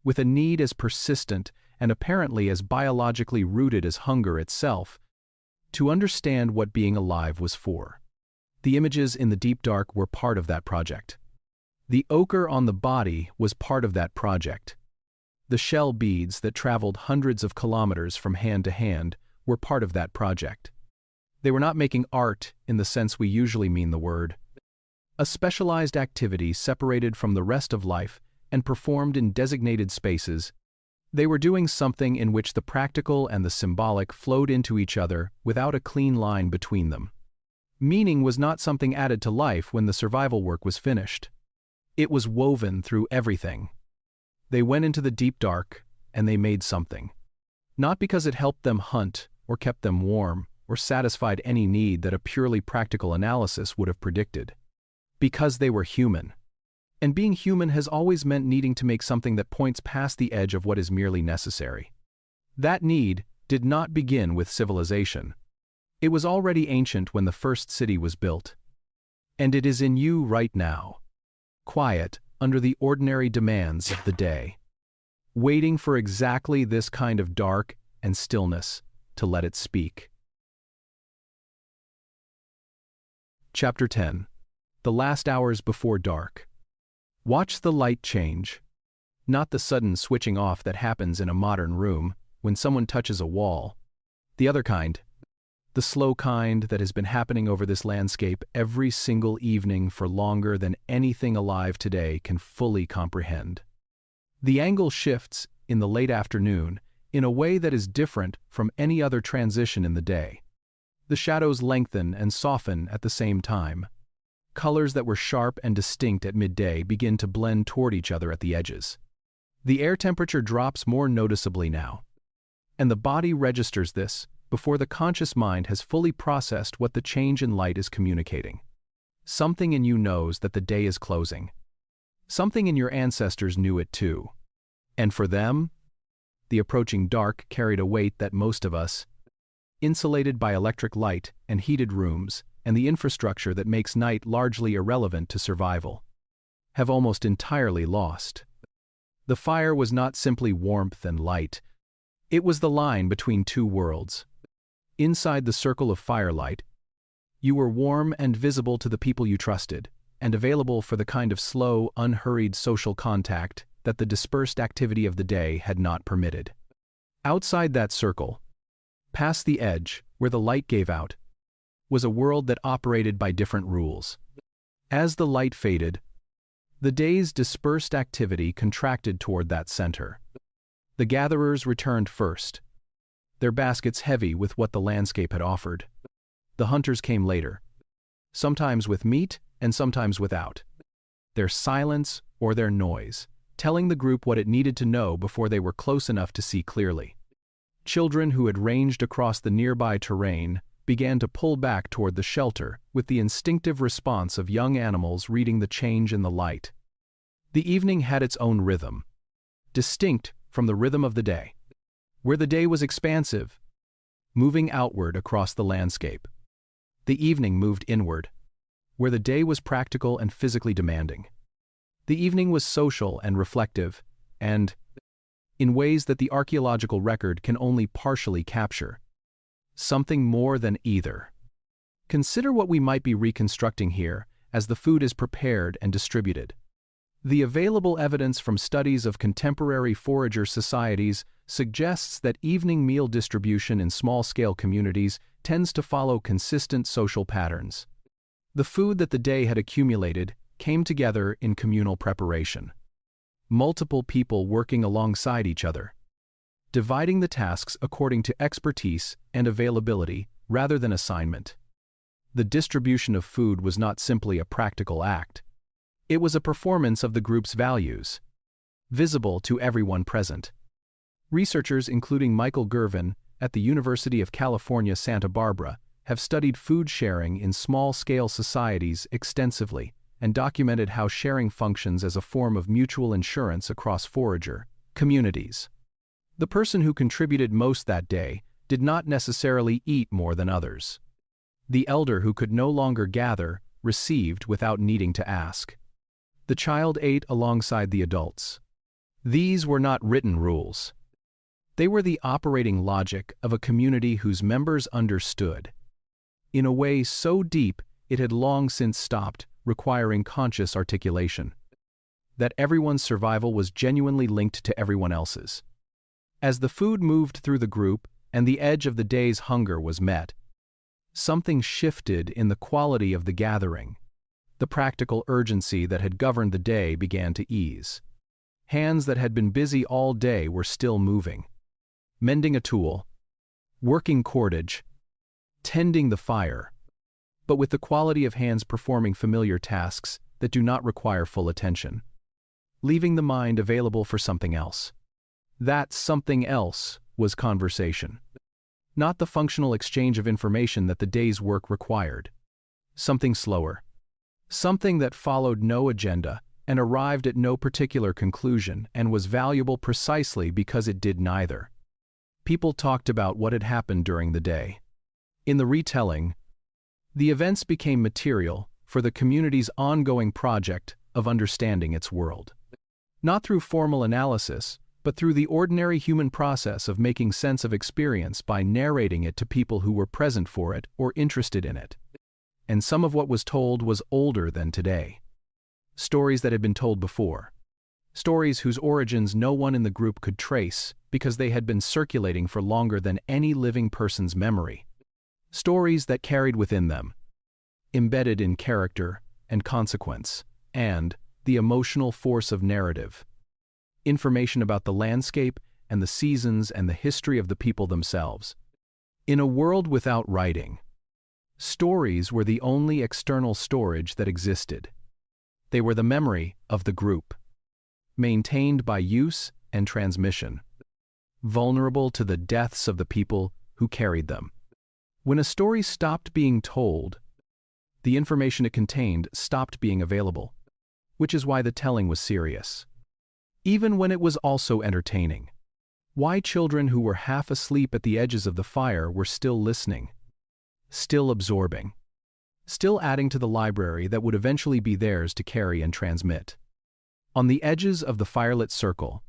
with a need as persistent and apparently as biologically rooted as hunger itself, to understand what being alive was for. The images in the deep dark were part of that project. The ochre on the body was part of that project. The shell beads that traveled hundreds of kilometers from hand to hand were part of that project. They were not making art in the sense we usually mean the word. A specialized activity separated from the rest of life and performed in designated spaces. They were doing something in which the practical and the symbolic flowed into each other without a clean line between them. Meaning was not something added to life when the survival work was finished. It was woven through everything. They went into the deep dark, and they made something. Not because it helped them hunt, or kept them warm, or satisfied any need that a purely practical analysis would have predicted. Because they were human. And being human has always meant needing to make something that points past the edge of what is merely necessary. That need did not begin with civilization. It was already ancient when the first city was built. And it is in you right now. Quiet under the ordinary demands of the day. Waiting for exactly this kind of dark and stillness to let it speak. Chapter 10. The last hours before dark. Watch the light change. Not the sudden switching off that happens in a modern room when someone touches a wall. The other kind. The slow kind that has been happening over this landscape every single evening for longer than anything alive today can fully comprehend. The angle shifts in the late afternoon in a way that is different from any other transition in the day. The shadows lengthen and soften at the same time. Colors that were sharp and distinct at midday begin to blend toward each other at the edges. The air temperature drops more noticeably now. And the body registers this before the conscious mind has fully processed what the change in light is communicating. Something in you knows that the day is closing. Something in your ancestors knew it too. And for them, the approaching dark carried a weight that most of us, insulated by electric light and heated rooms, and the infrastructure that makes night largely irrelevant to survival, have almost entirely lost. The fire was not simply warmth and light. It was the line between two worlds. Inside the circle of firelight, you were warm and visible to the people you trusted, and available for the kind of slow, unhurried social contact that the dispersed activity of the day had not permitted. Outside that circle, past the edge, where the light gave out, was a world that operated by different rules. As the light faded, the day's dispersed activity contracted toward that center. The gatherers returned first, their baskets heavy with what the landscape had offered. The hunters came later, sometimes with meat and sometimes without, their silence or their noise, telling the group what it needed to know before they were close enough to see clearly. Children who had ranged across the nearby terrain began to pull back toward the shelter with the instinctive response of young animals reading the change in the light. The evening had its own rhythm, distinct from the rhythm of the day, where the day was expansive, moving outward across the landscape. The evening moved inward, where the day was practical and physically demanding. The evening was social and reflective, and, in ways that the archaeological record can only partially capture, something more than either. Consider what we might be reconstructing here as the food is prepared and distributed. The available evidence from studies of contemporary forager societies suggests that evening meal distribution in small-scale communities tends to follow consistent social patterns. The food that the day had accumulated came together in communal preparation. Multiple people working alongside each other, dividing the tasks according to expertise and availability rather than assignment. The distribution of food was not simply a practical act. It was a performance of the group's values, visible to everyone present. Researchers including Michael Gervin at the University of California, Santa Barbara have studied food sharing in small-scale societies extensively and documented how sharing functions as a form of mutual insurance across forager communities. The person who contributed most that day did not necessarily eat more than others. The elder who could no longer gather received without needing to ask. The child ate alongside the adults. These were not written rules. They were the operating logic of a community whose members understood, in a way so deep it had long since stopped requiring conscious articulation, that everyone's survival was genuinely linked to everyone else's. As the food moved through the group and the edge of the day's hunger was met, something shifted in the quality of the gathering. The practical urgency that had governed the day began to ease. Hands that had been busy all day were still moving, mending a tool, working cordage, tending the fire, but with the quality of hands performing familiar tasks that do not require full attention, leaving the mind available for something else. That something else was conversation, not the functional exchange of information that the day's work required. Something slower, something that followed no agenda and arrived at no particular conclusion and was valuable precisely because it did neither. People talked about what had happened during the day. In the retelling, the events became material for the community's ongoing project of understanding its world. Not through formal analysis, but through the ordinary human process of making sense of experience by narrating it to people who were present for it or interested in it. And some of what was told was older than today. Stories that had been told before. Stories whose origins no one in the group could trace because they had been circulating for longer than any living person's memory. Stories that carried within them, embedded in character and consequence, and the emotional force of narrative. Information about the landscape and the seasons and the history of the people themselves. In a world without writing, stories were the only external storage that existed. They were the memory of the group, maintained by use and transmission, vulnerable to the deaths of the people who carried them. When a story stopped being told, the information it contained stopped being available, which is why the telling was serious. Even when it was also entertaining. Why children who were half asleep at the edges of the fire were still listening, still absorbing, still adding to the library that would eventually be theirs to carry and transmit. On the edges of the firelit circle,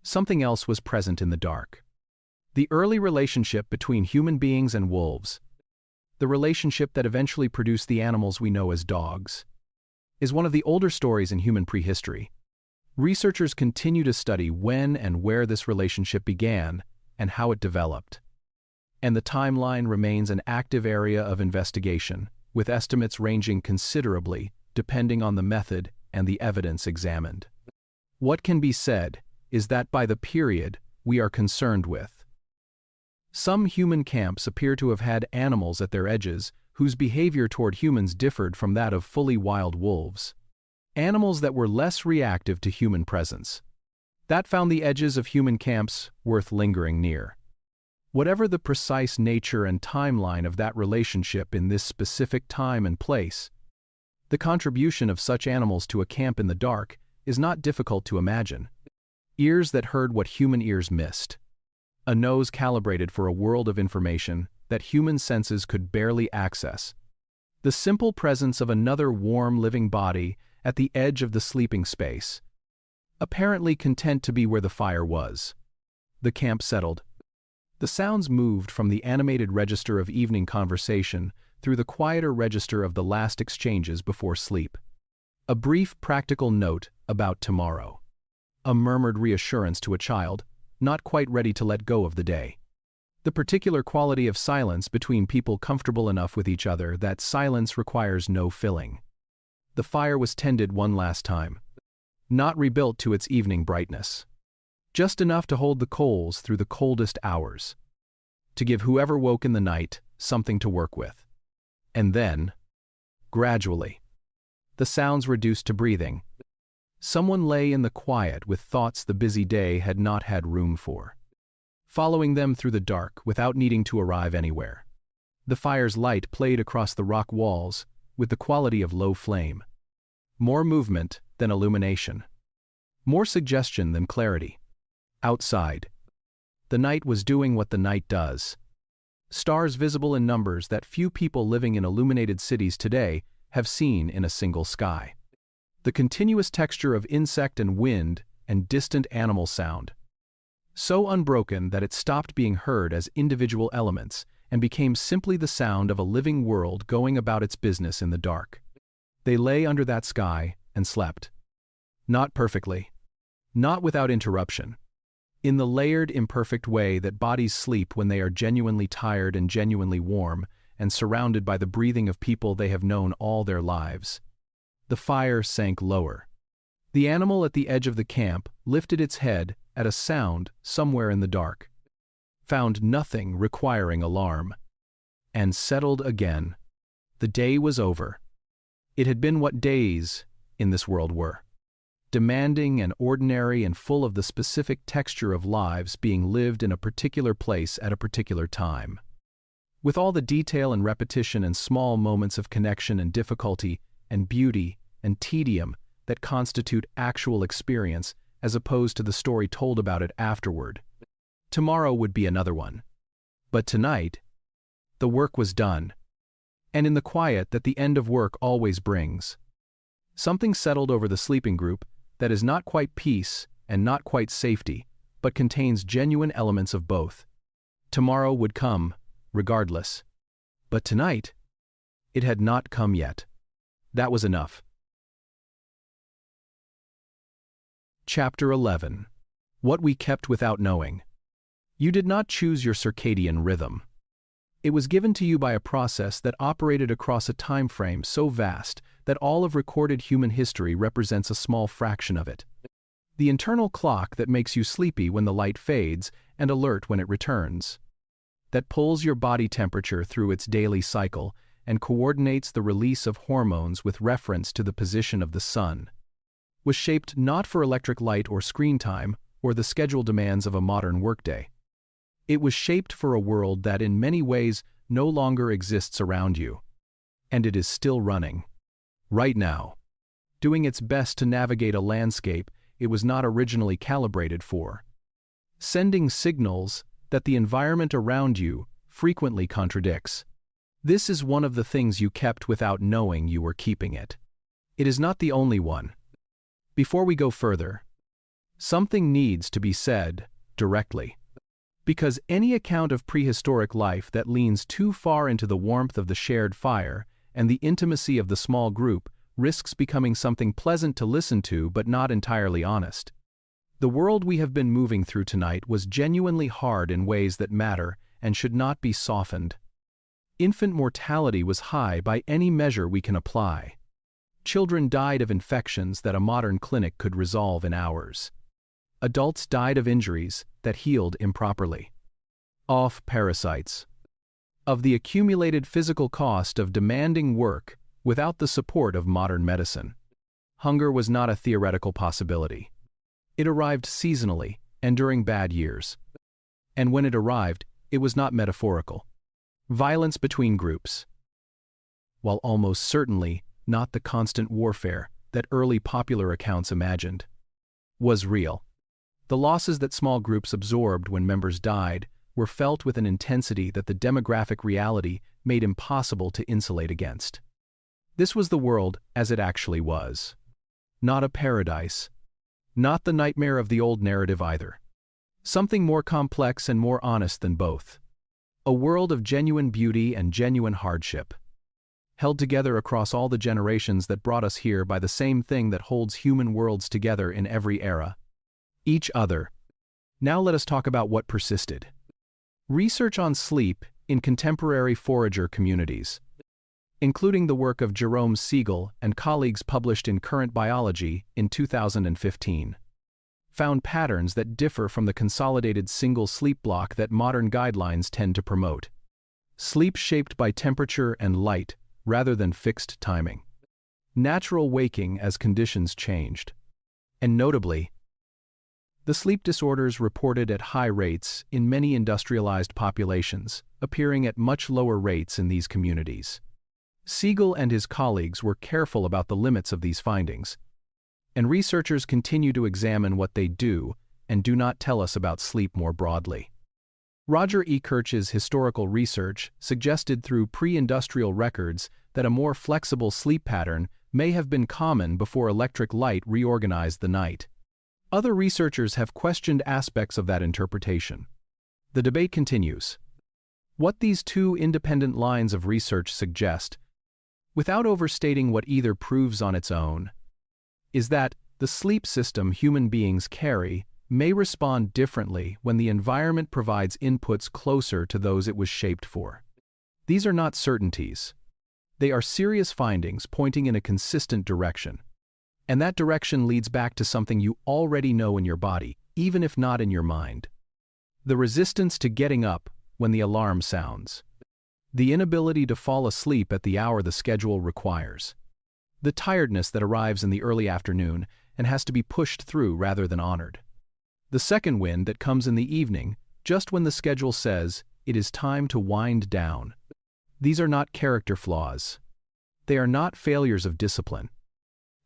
something else was present in the dark. The early relationship between human beings and wolves, the relationship that eventually produced the animals we know as dogs, is one of the older stories in human prehistory. Researchers continue to study when and where this relationship began and how it developed. And the timeline remains an active area of investigation, with estimates ranging considerably depending on the method and the evidence examined. What can be said is that by the period we are concerned with, some human camps appear to have had animals at their edges whose behavior toward humans differed from that of fully wild wolves. Animals that were less reactive to human presence. That found the edges of human camps worth lingering near. Whatever the precise nature and timeline of that relationship in this specific time and place, the contribution of such animals to a camp in the dark is not difficult to imagine. Ears that heard what human ears missed. A nose calibrated for a world of information that human senses could barely access. The simple presence of another warm living body at the edge of the sleeping space, apparently content to be where the fire was. The camp settled. The sounds moved from the animated register of evening conversation through the quieter register of the last exchanges before sleep. A brief practical note about tomorrow. A murmured reassurance to a child, not quite ready to let go of the day. The particular quality of silence between people comfortable enough with each other that silence requires no filling. The fire was tended one last time. Not rebuilt to its evening brightness. Just enough to hold the coals through the coldest hours. To give whoever woke in the night something to work with. And then, gradually, the sounds reduced to breathing. Someone lay in the quiet with thoughts the busy day had not had room for. Following them through the dark without needing to arrive anywhere. The fire's light played across the rock walls with the quality of low flame. More movement than illumination. More suggestion than clarity. Outside, the night was doing what the night does. Stars visible in numbers that few people living in illuminated cities today have seen in a single sky. The continuous texture of insect and wind and distant animal sound. So unbroken that it stopped being heard as individual elements and became simply the sound of a living world going about its business in the dark. They lay under that sky and slept. Not perfectly. Not without interruption. In the layered, imperfect way that bodies sleep when they are genuinely tired and genuinely warm and surrounded by the breathing of people they have known all their lives. The fire sank lower. The animal at the edge of the camp lifted its head at a sound somewhere in the dark. Found nothing requiring alarm. And settled again. The day was over. It had been what days in this world were. Demanding and ordinary and full of the specific texture of lives being lived in a particular place at a particular time. With all the detail and repetition and small moments of connection and difficulty and beauty and tedium that constitute actual experience as opposed to the story told about it afterward. Tomorrow would be another one. But tonight, the work was done. And in the quiet that the end of work always brings, something settled over the sleeping group that is not quite peace and not quite safety, but contains genuine elements of both. Tomorrow would come, regardless. But tonight, it had not come yet. That was enough. Chapter 11. What we kept without knowing. You did not choose your circadian rhythm. It was given to you by a process that operated across a time frame so vast that all of recorded human history represents a small fraction of it. The internal clock that makes you sleepy when the light fades and alert when it returns. That pulls your body temperature through its daily cycle and coordinates the release of hormones with reference to the position of the sun. Was shaped not for electric light or screen time or the schedule demands of a modern workday. It was shaped for a world that in many ways no longer exists around you. And it is still running. Right now. Doing its best to navigate a landscape it was not originally calibrated for. Sending signals that the environment around you frequently contradicts. This is one of the things you kept without knowing you were keeping it. It is not the only one. Before we go further, something needs to be said directly. Because any account of prehistoric life that leans too far into the warmth of the shared fire and the intimacy of the small group risks becoming something pleasant to listen to but not entirely honest. The world we have been moving through tonight was genuinely hard in ways that matter and should not be softened. Infant mortality was high by any measure we can apply. Children died of infections that a modern clinic could resolve in hours. Adults died of injuries that healed improperly. Of parasites. Of the accumulated physical cost of demanding work without the support of modern medicine. Hunger was not a theoretical possibility. It arrived seasonally and during bad years. And when it arrived, it was not metaphorical. Violence between groups. While almost certainly not the constant warfare that early popular accounts imagined, was real. The losses that small groups absorbed when members died were felt with an intensity that the demographic reality made impossible to insulate against. This was the world as it actually was. Not a paradise. Not the nightmare of the old narrative either. Something more complex and more honest than both. A world of genuine beauty and genuine hardship. Held together across all the generations that brought us here by the same thing that holds human worlds together in every era. Each other. Now let us talk about what persisted. Research on sleep in contemporary forager communities, including the work of Jerome Siegel and colleagues published in Current Biology in 2015, found patterns that differ from the consolidated single sleep block that modern guidelines tend to promote. Sleep shaped by temperature and light rather than fixed timing. Natural waking as conditions changed. And notably, the sleep disorders reported at high rates in many industrialized populations, appearing at much lower rates in these communities. Siegel and his colleagues were careful about the limits of these findings, and researchers continue to examine what they do and do not tell us about sleep more broadly. Roger E. Kirch's historical research suggested through pre-industrial records that a more flexible sleep pattern may have been common before electric light reorganized the night. Other researchers have questioned aspects of that interpretation. The debate continues. What these two independent lines of research suggest, without overstating what either proves on its own, is that the sleep system human beings carry may respond differently when the environment provides inputs closer to those it was shaped for. These are not certainties. They are serious findings pointing in a consistent direction. And that direction leads back to something you already know in your body, even if not in your mind. The resistance to getting up when the alarm sounds. The inability to fall asleep at the hour the schedule requires. The tiredness that arrives in the early afternoon and has to be pushed through rather than honored. The second wind that comes in the evening, just when the schedule says it is time to wind down. These are not character flaws. They are not failures of discipline.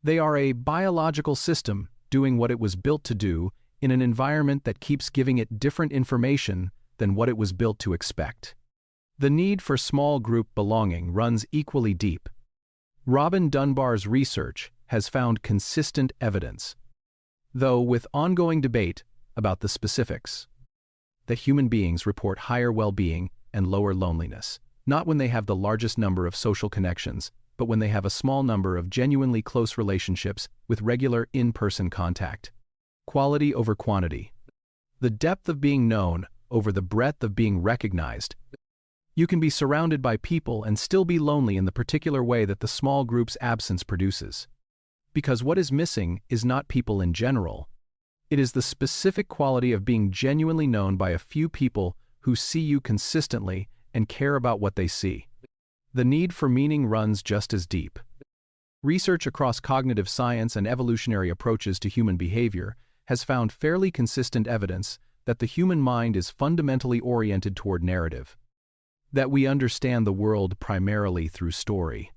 They are a biological system doing what it was built to do in an environment that keeps giving it different information than what it was built to expect. The need for small group belonging runs equally deep. Robin Dunbar's research has found consistent evidence, though with ongoing debate about the specifics, that human beings report higher well-being and lower loneliness, not when they have the largest number of social connections, but when they have a small number of genuinely close relationships with regular in-person contact. Quality over quantity. The depth of being known over the breadth of being recognized. You can be surrounded by people and still be lonely in the particular way that the small group's absence produces. Because what is missing is not people in general. It is the specific quality of being genuinely known by a few people who see you consistently and care about what they see. The need for meaning runs just as deep. Research across cognitive science and evolutionary approaches to human behavior has found fairly consistent evidence that the human mind is fundamentally oriented toward narrative. That we understand the world primarily through story.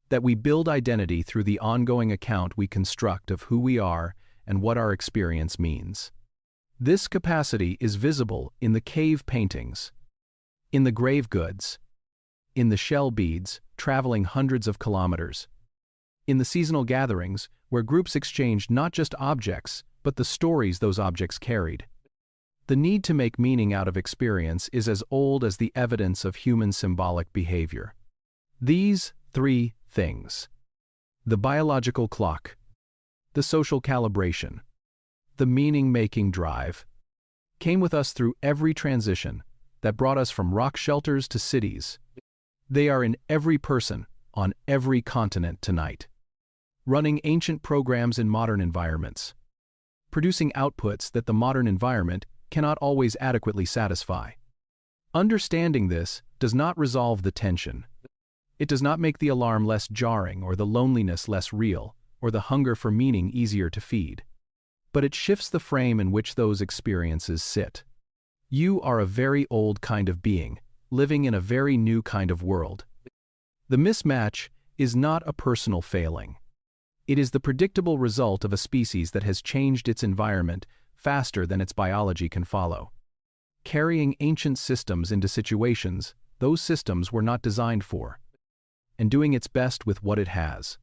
That we build identity through the ongoing account we construct of who we are and what our experience means. This capacity is visible in the cave paintings, in the grave goods, in the shell beads traveling hundreds of kilometers, in the seasonal gatherings where groups exchanged not just objects, but the stories those objects carried. The need to make meaning out of experience is as old as the evidence of human symbolic behavior. These three things: the biological clock, the social calibration, the meaning-making drive, came with us through every transition that brought us from rock shelters to cities. They are in every person, on every continent tonight, running ancient programs in modern environments, producing outputs that the modern environment cannot always adequately satisfy. Understanding this does not resolve the tension. It does not make the alarm less jarring or the loneliness less real or the hunger for meaning easier to feed. But it shifts the frame in which those experiences sit. You are a very old kind of being, living in a very new kind of world. The mismatch is not a personal failing. It is the predictable result of a species that has changed its environment faster than its biology can follow, carrying ancient systems into situations those systems were not designed for, and doing its best with what it has.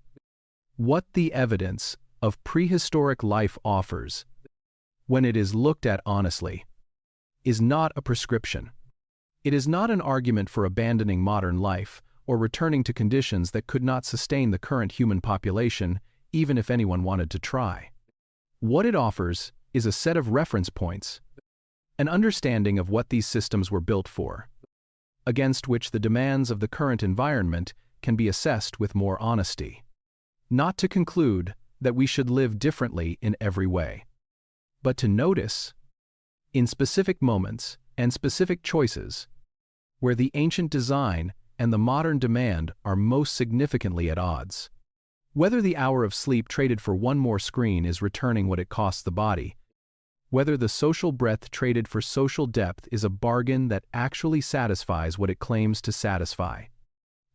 What the evidence of prehistoric life offers, when it is looked at honestly, is not a prescription. It is not an argument for abandoning modern life or returning to conditions that could not sustain the current human population, even if anyone wanted to try. What it offers is a set of reference points, an understanding of what these systems were built for, against which the demands of the current environment can be assessed with more honesty. Not to conclude that we should live differently in every way, but to notice, in specific moments and specific choices, where the ancient design and the modern demand are most significantly at odds. Whether the hour of sleep traded for one more screen is returning what it costs the body, whether the social breadth traded for social depth is a bargain that actually satisfies what it claims to satisfy,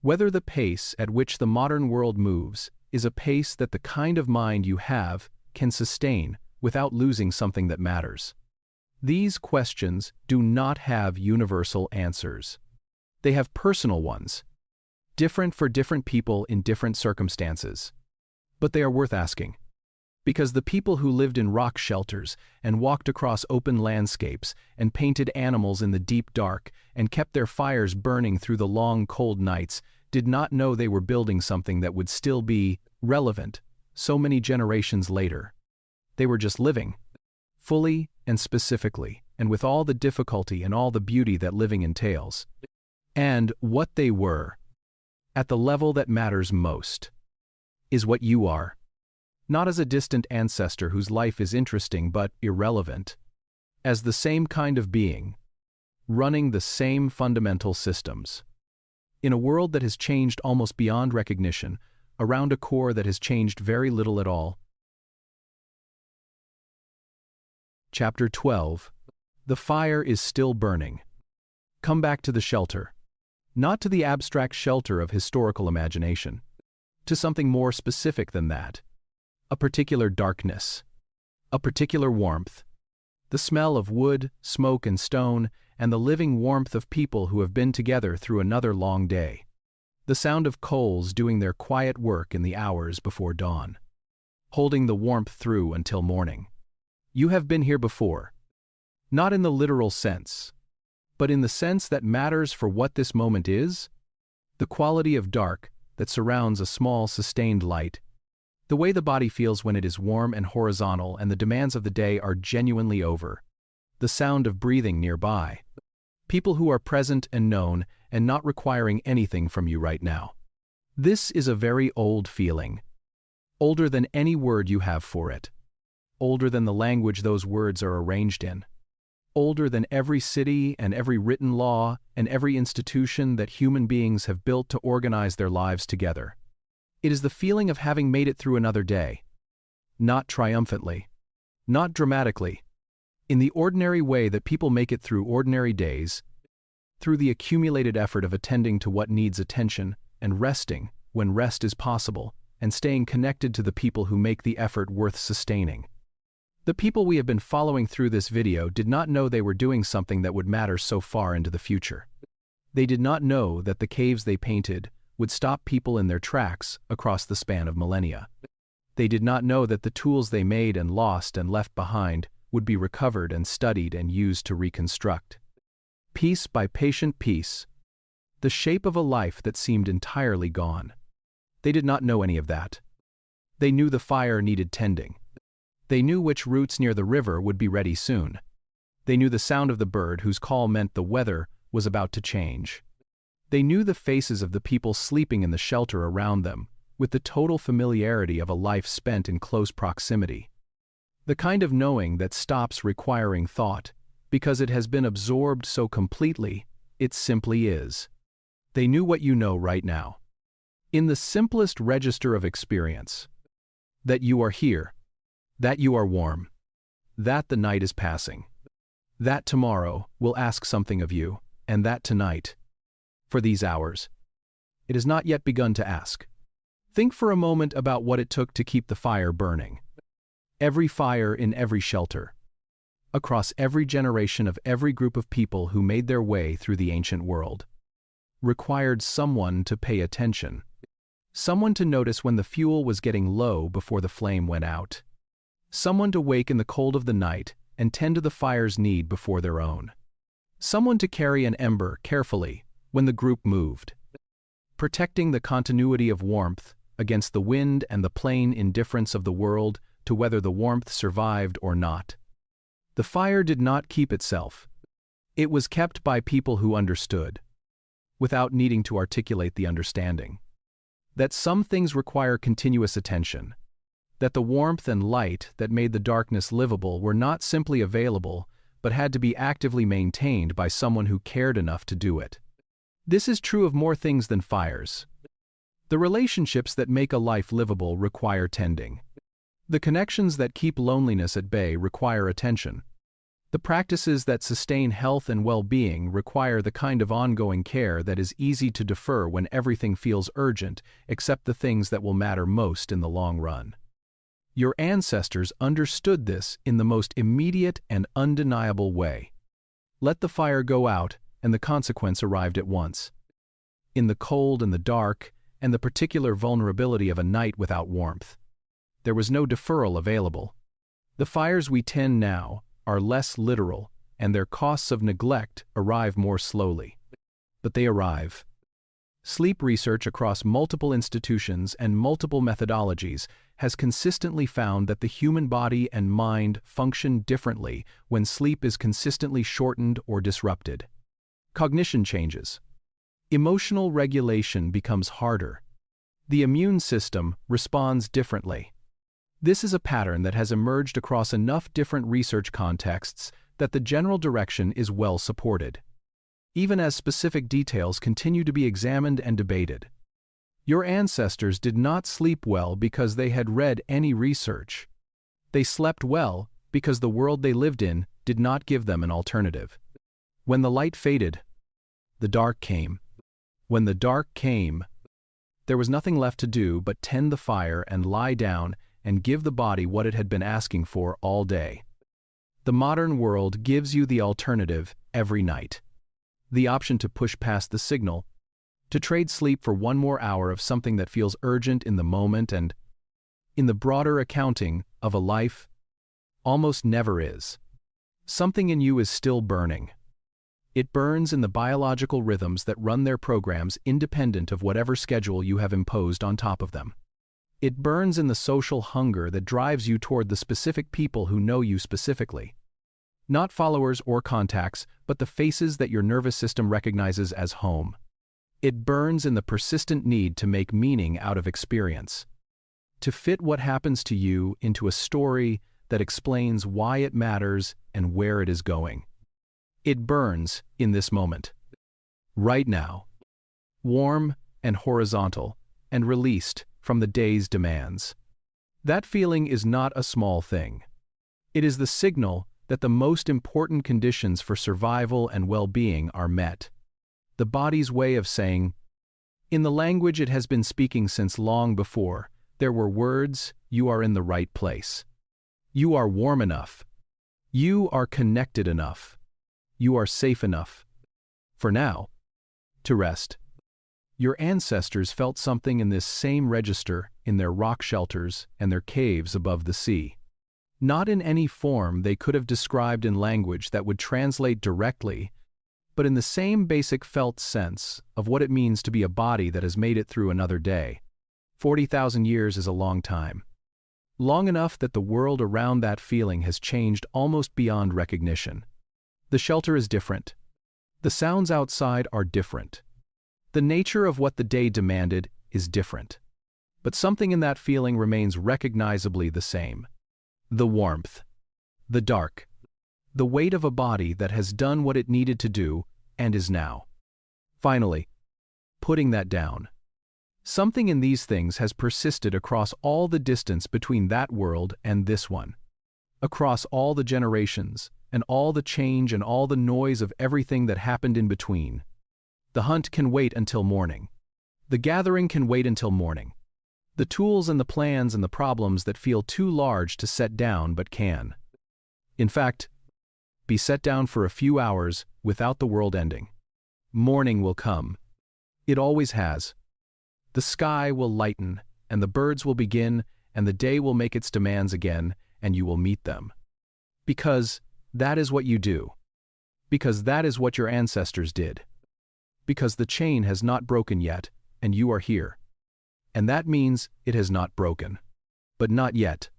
whether the pace at which the modern world moves is a pace that the kind of mind you have can sustain without losing something that matters. These questions do not have universal answers. They have personal ones, different for different people in different circumstances. But they are worth asking, because the people who lived in rock shelters and walked across open landscapes and painted animals in the deep dark and kept their fires burning through the long cold nights did not know they were building something that would still be relevant so many generations later. They were just living, fully and specifically, and with all the difficulty and all the beauty that living entails. And what they were, at the level that matters most, is what you are, not as a distant ancestor whose life is interesting but irrelevant, as the same kind of being, running the same fundamental systems. In a world that has changed almost beyond recognition, around a core that has changed very little at all. Chapter 12. The fire is still burning. Come back to the shelter. Not to the abstract shelter of historical imagination, to something more specific than that. A particular darkness, a particular warmth, the smell of wood, smoke, and stone, and the living warmth of people who have been together through another long day. The sound of coals doing their quiet work in the hours before dawn, holding the warmth through until morning. You have been here before, not in the literal sense, but in the sense that matters for what this moment is, the quality of dark that surrounds a small sustained light, the way the body feels when it is warm and horizontal and the demands of the day are genuinely over, the sound of breathing nearby, people who are present and known and not requiring anything from you right now. This is a very old feeling, older than any word you have for it, older than the language those words are arranged in, older than every city and every written law and every institution that human beings have built to organize their lives together. It is the feeling of having made it through another day, not triumphantly, not dramatically, in the ordinary way that people make it through ordinary days, through the accumulated effort of attending to what needs attention and resting when rest is possible and staying connected to the people who make the effort worth sustaining. The people we have been following through this video did not know they were doing something that would matter so far into the future. They did not know that the caves they painted would stop people in their tracks across the span of millennia. They did not know that the tools they made and lost and left behind would be recovered and studied and used to reconstruct. Piece by patient piece, the shape of a life that seemed entirely gone. They did not know any of that. They knew the fire needed tending. They knew which roots near the river would be ready soon. They knew the sound of the bird whose call meant the weather was about to change. They knew the faces of the people sleeping in the shelter around them, with the total familiarity of a life spent in close proximity. The kind of knowing that stops requiring thought, because it has been absorbed so completely, it simply is. They knew what you know right now. In the simplest register of experience. That you are here. That you are warm. That the night is passing. That tomorrow will ask something of you, and that tonight, for these hours, it has not yet begun to ask. Think for a moment about what it took to keep the fire burning. Every fire in every shelter. Across every generation of every group of people who made their way through the ancient world. Required someone to pay attention. Someone to notice when the fuel was getting low before the flame went out. Someone to wake in the cold of the night and tend to the fire's need before their own. Someone to carry an ember carefully when the group moved. Protecting the continuity of warmth against the wind and the plain indifference of the world to whether the warmth survived or not. The fire did not keep itself. It was kept by people who understood, without needing to articulate the understanding. That some things require continuous attention. That the warmth and light that made the darkness livable were not simply available, but had to be actively maintained by someone who cared enough to do it. This is true of more things than fires. The relationships that make a life livable require tending. The connections that keep loneliness at bay require attention. The practices that sustain health and well-being require the kind of ongoing care that is easy to defer when everything feels urgent, except the things that will matter most in the long run. Your ancestors understood this in the most immediate and undeniable way. Let the fire go out, and the consequence arrived at once. In the cold and the dark, and the particular vulnerability of a night without warmth. There was no deferral available. The fires we tend now are less literal, and their costs of neglect arrive more slowly. But they arrive. Sleep research across multiple institutions and multiple methodologies has consistently found that the human body and mind function differently when sleep is consistently shortened or disrupted. Cognition changes. Emotional regulation becomes harder. The immune system responds differently. This is a pattern that has emerged across enough different research contexts that the general direction is well supported, even as specific details continue to be examined and debated. Your ancestors did not sleep well because they had read any research. They slept well because the world they lived in did not give them an alternative. When the light faded, the dark came. When the dark came, there was nothing left to do but tend the fire and lie down and give the body what it had been asking for all day. The modern world gives you the alternative every night. The option to push past the signal, to trade sleep for one more hour of something that feels urgent in the moment and, in the broader accounting of a life, almost never is. Something in you is still burning. It burns in the biological rhythms that run their programs independent of whatever schedule you have imposed on top of them. It burns in the social hunger that drives you toward the specific people who know you specifically. Not followers or contacts, but the faces that your nervous system recognizes as home. It burns in the persistent need to make meaning out of experience. To fit what happens to you into a story that explains why it matters and where it is going. It burns in this moment. Right now. Warm and horizontal and released from the day's demands. That feeling is not a small thing. It is the signal that the most important conditions for survival and well-being are met. The body's way of saying, in the language it has been speaking since long before there were words, you are in the right place. You are warm enough. You are connected enough. You are safe enough. For now, to rest. Your ancestors felt something in this same register in their rock shelters and their caves above the sea. Not in any form they could have described in language that would translate directly, but in the same basic felt sense of what it means to be a body that has made it through another day. 40,000 years is a long time. Long enough that the world around that feeling has changed almost beyond recognition. The shelter is different. The sounds outside are different. The nature of what the day demanded is different. But something in that feeling remains recognizably the same. The warmth. The dark. The weight of a body that has done what it needed to do and is now. Finally, putting that down. Something in these things has persisted across all the distance between that world and this one. Across all the generations, and all the change and all the noise of everything that happened in between. The hunt can wait until morning. The gathering can wait until morning. The tools and the plans and the problems that feel too large to set down but can. In fact, be set down for a few hours without the world ending. Morning will come. It always has. The sky will lighten, and the birds will begin, and the day will make its demands again, and you will meet them. Because that is what you do. Because that is what your ancestors did. Because the chain has not broken yet, and you are here. And that means it has not broken. But not yet.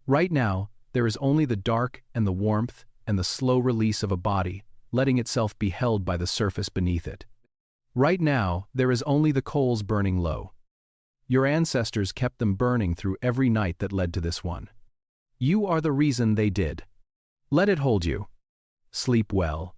Right now, there is only the dark and the warmth and the slow release of a body, letting itself be held by the surface beneath it. Right now, there is only the coals burning low. Your ancestors kept them burning through every night that led to this one. You are the reason they did. Let it hold you. Sleep well.